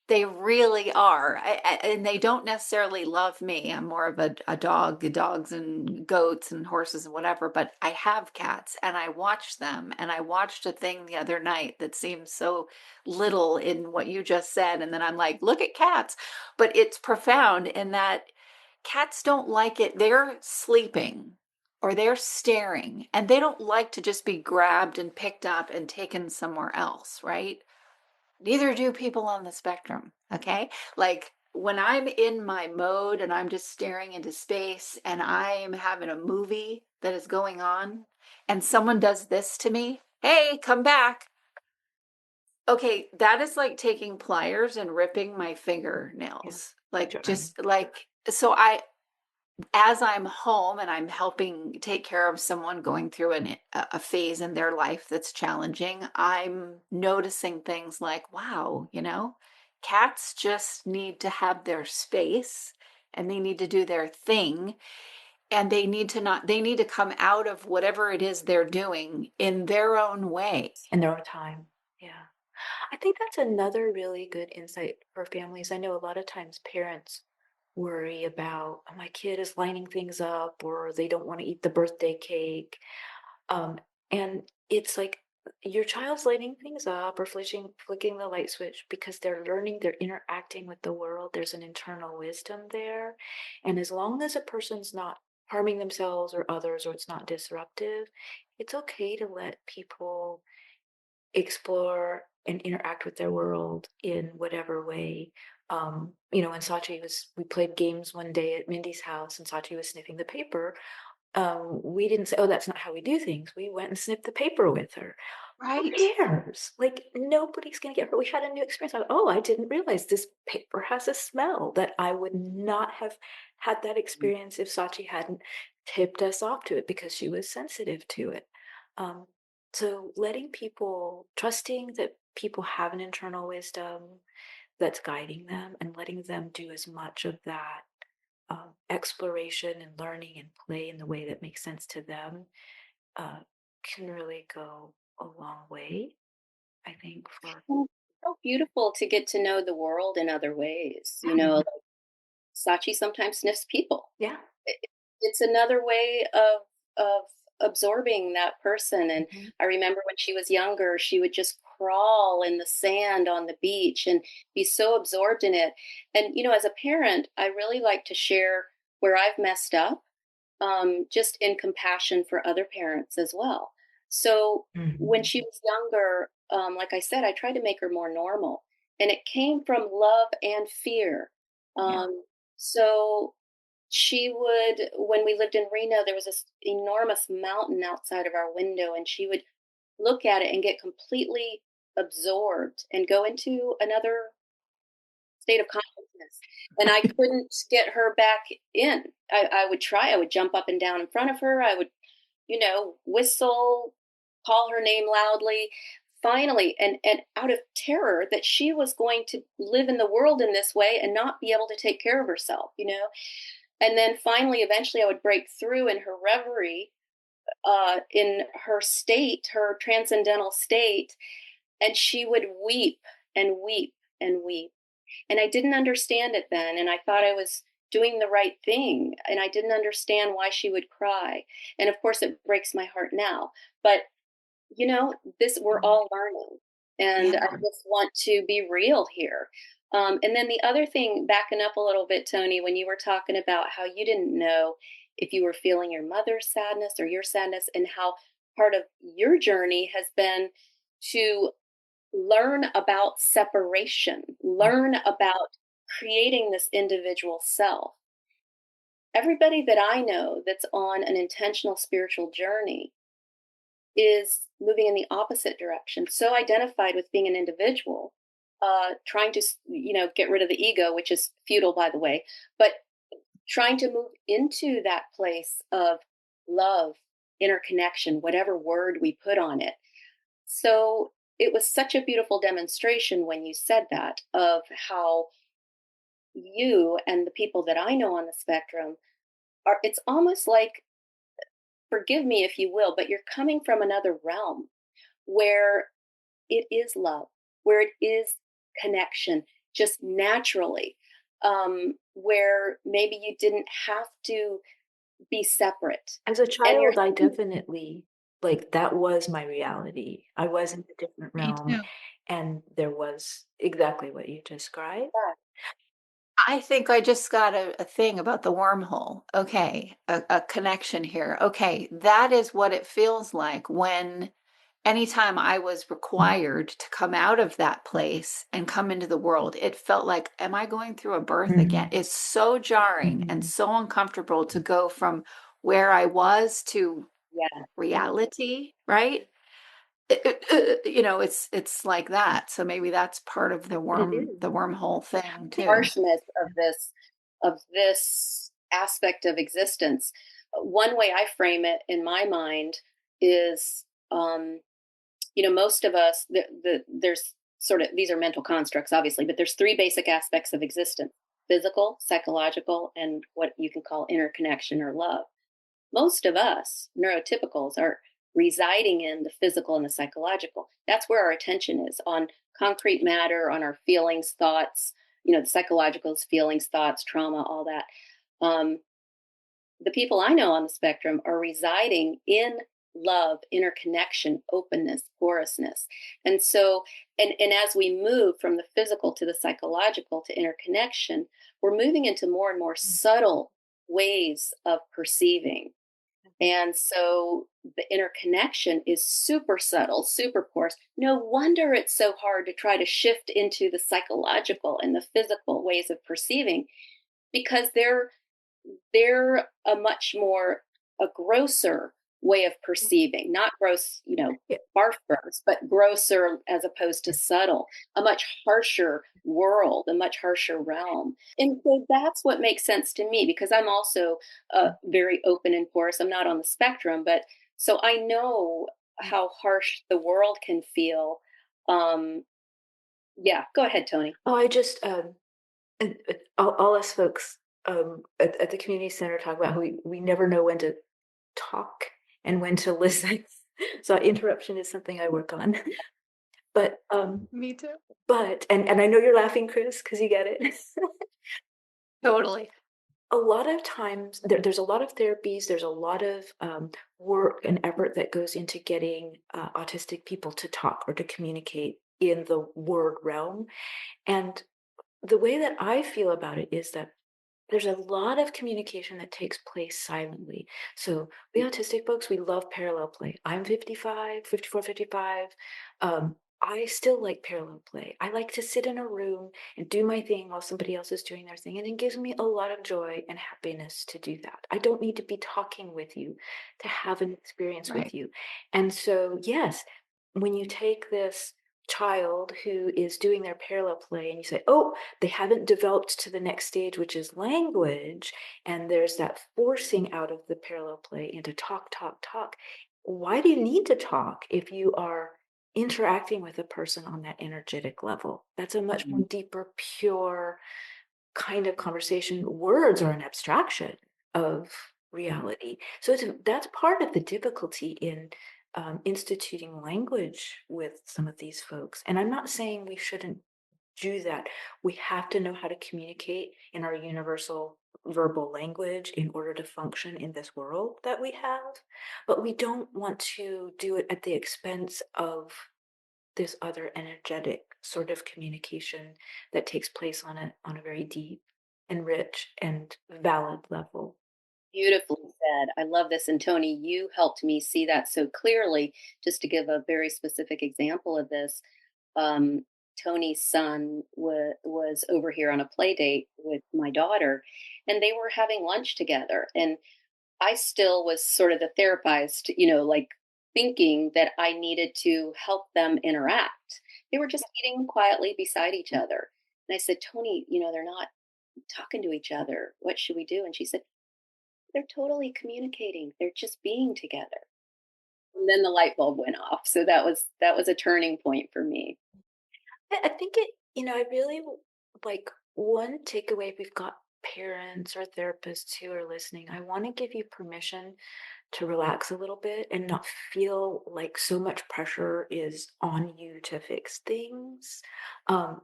They really are. And they don't necessarily love me. I'm more of a dog, dogs and goats and horses and whatever, but I have cats and I watch them. And I watched a thing the other night that seemed so little in what you just said. And then I'm like, look at cats. But it's profound in that cats don't like it. They're sleeping or they're staring and they don't like to just be grabbed and picked up and taken somewhere else, right? Neither do people on the spectrum, okay? Like when I'm in my mode and I'm just staring into space and I'm having a movie that is going on and someone does this to me, hey, come back. Okay, that is like taking pliers and ripping my Yeah, fingernails. Like John. just like so I as I'm home and I'm helping take care of someone going through a phase in their life that's challenging, I'm noticing things like, wow, cats just need to have their space and they need to do their thing. and they need to come out of whatever it is they're doing in their own way. In their own time. Yeah. I think that's another really good insight for families. I know a lot of times parents worry about, oh, my kid is lining things up, or they don't want to eat the birthday cake. And it's like your child's lighting things up or flicking the light switch because they're learning, they're interacting with the world. There's an internal wisdom there. And as long as a person's not harming themselves or others, or it's not disruptive, it's okay to let people explore and interact with their world in whatever way. When we played games one day at Mindy's house and Sachi was sniffing the paper. We didn't say, oh, that's not how we do things. We went and sniffed the paper with her. Who Right. cares? Like, nobody's going to get hurt. We had a new experience. I didn't realize this paper has a smell, that I would not have had that experience if Sachi hadn't tipped us off to it because she was sensitive to it. So trusting that people have an internal wisdom that's guiding them, and letting them do as much of that exploration and learning and play in the way that makes sense to them can really go a long way, I think, for. And so beautiful to get to know the world in other ways. You know, like Sachi sometimes sniffs people. Yeah. It's another way of absorbing that person. And Mhm. I remember when she was younger, she would just crawl in the sand on the beach and be so absorbed in it. And as a parent, I really like to share where I've messed up, just in compassion for other parents as well. So when Mhm. she was younger, like I said, I tried to make her more normal, and it came from love and fear. Yeah. So she would, when we lived in Reno, there was this enormous mountain outside of our window, and she would look at it and get completely absorbed and go into another state of consciousness. And I couldn't get her back in. I would try, I would jump up and down in front of her. I would, whistle, call her name loudly. Finally, and out of terror that she was going to live in the world in this way and not be able to take care of herself. And then finally, eventually, I would break through in her reverie, in her state, her transcendental state, and she would weep and weep and weep. And I didn't understand it then. And I thought I was doing the right thing. And I didn't understand why she would cry. And of course, it breaks my heart now. But, we're all learning. And I Yeah. just want to be real here. And then the other thing, backing up a little bit, Toni, when you were talking about how you didn't know if you were feeling your mother's sadness or your sadness, and how part of your journey has been to learn about separation, learn about creating this individual self. Everybody that I know that's on an intentional spiritual journey is moving in the opposite direction, so identified with being an individual, trying to, get rid of the ego, which is futile, by the way, but trying to move into that place of love, interconnection, whatever word we put on it. So it was such a beautiful demonstration when you said that, of how you and the people that I know on the spectrum it's almost like, forgive me if you will, but you're coming from another realm where it is love, where it is connection, just naturally, where maybe you didn't have to be separate. As a And you're child, I definitely, like, that was my reality. I was in a different Me realm, too. and there was exactly what you described. I think I just got a thing about the wormhole. Okay, a connection here. Okay, that is what it feels like when anytime I was required to come out of that place and come into the world, it felt like, am I going through a birth again? Mhm. It's so jarring and Mhm. so uncomfortable to go from where I was to yeah, reality, right? It's like that. So maybe that's part of It is. the wormhole thing too. harshness of this aspect of existence. One way I frame it in my mind is, most of us, there's sort of, these are mental constructs, obviously, but there's three basic aspects of existence: physical, psychological, and what you can call interconnection or love. most of us neurotypicals are residing in the physical and the psychological. That's where our attention is, on concrete matter, on our feelings, thoughts, the psychological is feelings, thoughts, trauma, all that. Um, the people I know on the spectrum are residing in love, interconnection, openness, porousness. And so, and as we move from the physical to the psychological to interconnection, we're moving into more and more subtle ways of perceiving. And so the interconnection is super subtle, super porous. No wonder it's so hard to try to shift into the psychological and the physical ways of perceiving, because they're a grosser way of perceiving, not gross, Yeah. barf gross, but grosser as opposed to subtle, a much harsher world, a much harsher realm. And so that's what makes sense to me, because I'm also very open and porous. I'm not on the spectrum, but so I know how harsh the world can feel. Um, yeah, go ahead, Toni. Oh, I just all us folks at the community center talk about how we never know when to talk and when to listen. So interruption is something I work on. But Me too. and I know you're laughing, Chris, because you get it. Totally. A lot of times there's a lot of therapies, there's a lot of work and effort that goes into getting autistic people to talk or to communicate in the word realm. And the way that I feel about it is that there's a lot of communication that takes place silently. So we autistic folks, we love parallel play. I'm 55, 54, 55. I still like parallel play. I like to sit in a room and do my thing while somebody else is doing their thing. And it gives me a lot of joy and happiness to do that. I don't need to be talking with you to have an experience Right. with you. And so, yes, when you take this child who is doing their parallel play and you say, oh, they haven't developed to the next stage, which is language, and there's that forcing out of the parallel play into talk, talk, talk. Why do you need to talk if you are interacting with a person on that energetic level? That's a much more deeper, pure kind of conversation. Words are an abstraction of reality. So that's part of the difficulty in instituting language with some of these folks. And I'm not saying we shouldn't do that. We have to know how to communicate in our universal verbal language in order to function in this world that we have. But we don't want to do it at the expense of this other energetic sort of communication that takes place on a very deep and rich and valid level. Beautifully said. I love this. And Toni, you helped me see that so clearly. Just to give a very specific example of this, um, Tony's son was over here on a play date with my daughter, and they were having lunch together. And I still was sort of the therapist, like thinking that I needed to help them interact. They were just eating quietly beside each other. And I said, Toni, they're not talking to each other. What should we do? And she said, they're totally communicating. They're just being together. And then the light bulb went off. So that was a turning point for me. I think I really like one takeaway. If we've got parents or therapists who are listening, I want to give you permission to relax a little bit and not feel like so much pressure is on you to fix things.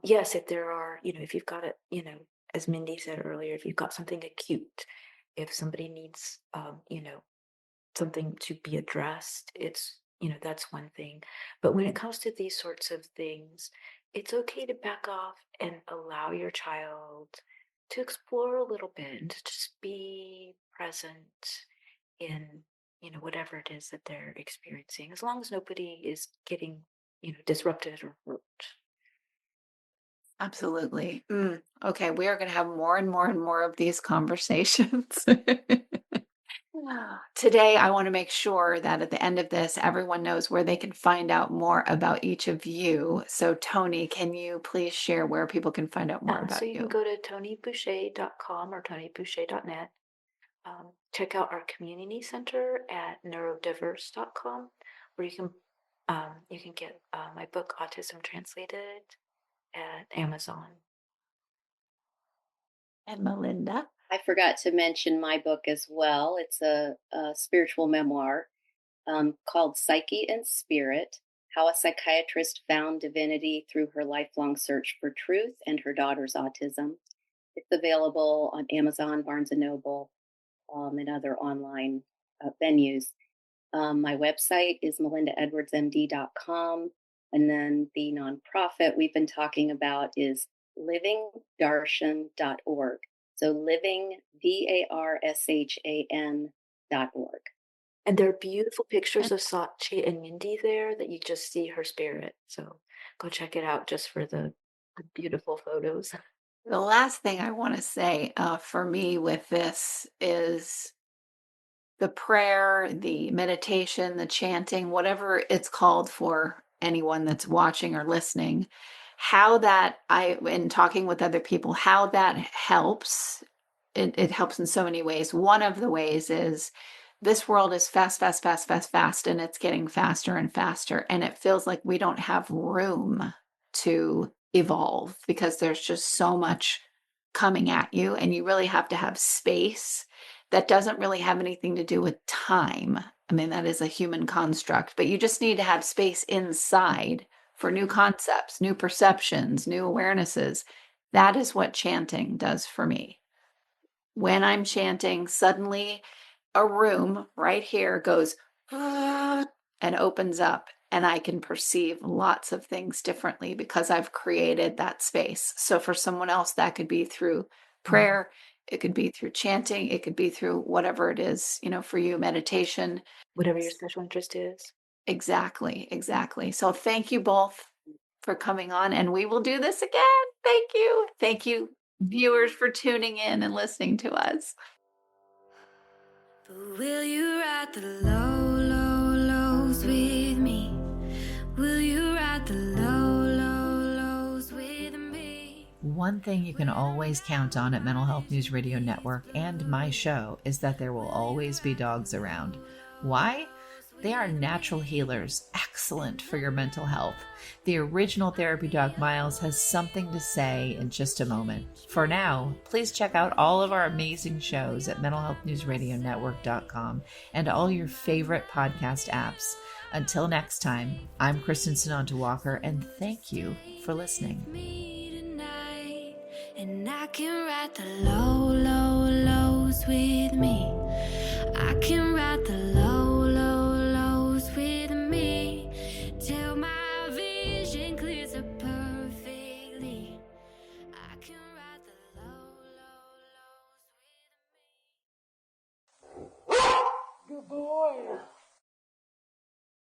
Yes, if there are, if you've got it, as Mindy said earlier, if you've got something acute, if somebody needs, something to be addressed, that's one thing. But when it comes to these sorts of things, it's okay to back off and allow your child to explore a little bit and to just be present in whatever it is that they're experiencing, as long as nobody is getting disrupted or hurt. Absolutely. Okay, we are going to have more and more and more of these conversations. Today, I want to make sure that at the end of this, everyone knows where they can find out more about each of you. So, Toni, can you please share where people can find out more about So you you? can go to toniboucher.com or toniboucher.net. Check out our community center at neurodivergent.com, where you can get my book Autism Translated at Amazon. And Melinda? I forgot to mention my book as well. It's a spiritual memoir called Psyche and Spirit: How a Psychiatrist Found Divinity Through Her Lifelong Search for Truth and Her Daughter's Autism. It's available on Amazon, Barnes and Noble, and other online venues. My website is melindaedwardsmd.com. And then the nonprofit we've been talking about is livingdarshan.org. So living, DARSHAN.org. And there are beautiful pictures of Sachi and Mindy there that you just see her spirit. So go check it out just for the beautiful photos. The last thing I want to say for me with this is the prayer, the meditation, the chanting, whatever it's called for anyone that's watching or listening, how that in talking with other people, how that helps. It helps in so many ways. One of the ways is this world is fast, fast, fast, fast, fast, and it's getting faster and faster. And it feels like we don't have room to evolve because there's just so much coming at you, and you really have to have space that doesn't really have anything to do with time. I mean, that is a human construct, but you just need to have space inside for new concepts, new perceptions, new awarenesses. That is what chanting does for me. When I'm chanting, suddenly a room right here goes and opens up, and I can perceive lots of things differently because I've created that space. So for someone else, that could be through prayer, it could be through chanting, it could be through whatever it is, for you, meditation. Whatever your special interest is. Exactly, exactly. So thank you both for coming on, and we will do this again. Thank you. Thank you, viewers, for tuning in and listening to us. But will you ride the low, low, lows with me? Will you ride the low, low, lows with me? One thing you can always count on at Mental Health News Radio Network and my show is that there will always be dogs around. Why? They are natural healers, excellent for your mental health. The original therapy dog Miles has something to say in just a moment. For now, please check out all of our amazing shows at mentalhealthnewsradionetwork.com and all your favorite podcast apps. Until next time, I'm Kristin Sananta Walker, and thank you for listening. And I can ride the low, low, lows with me. I can ride the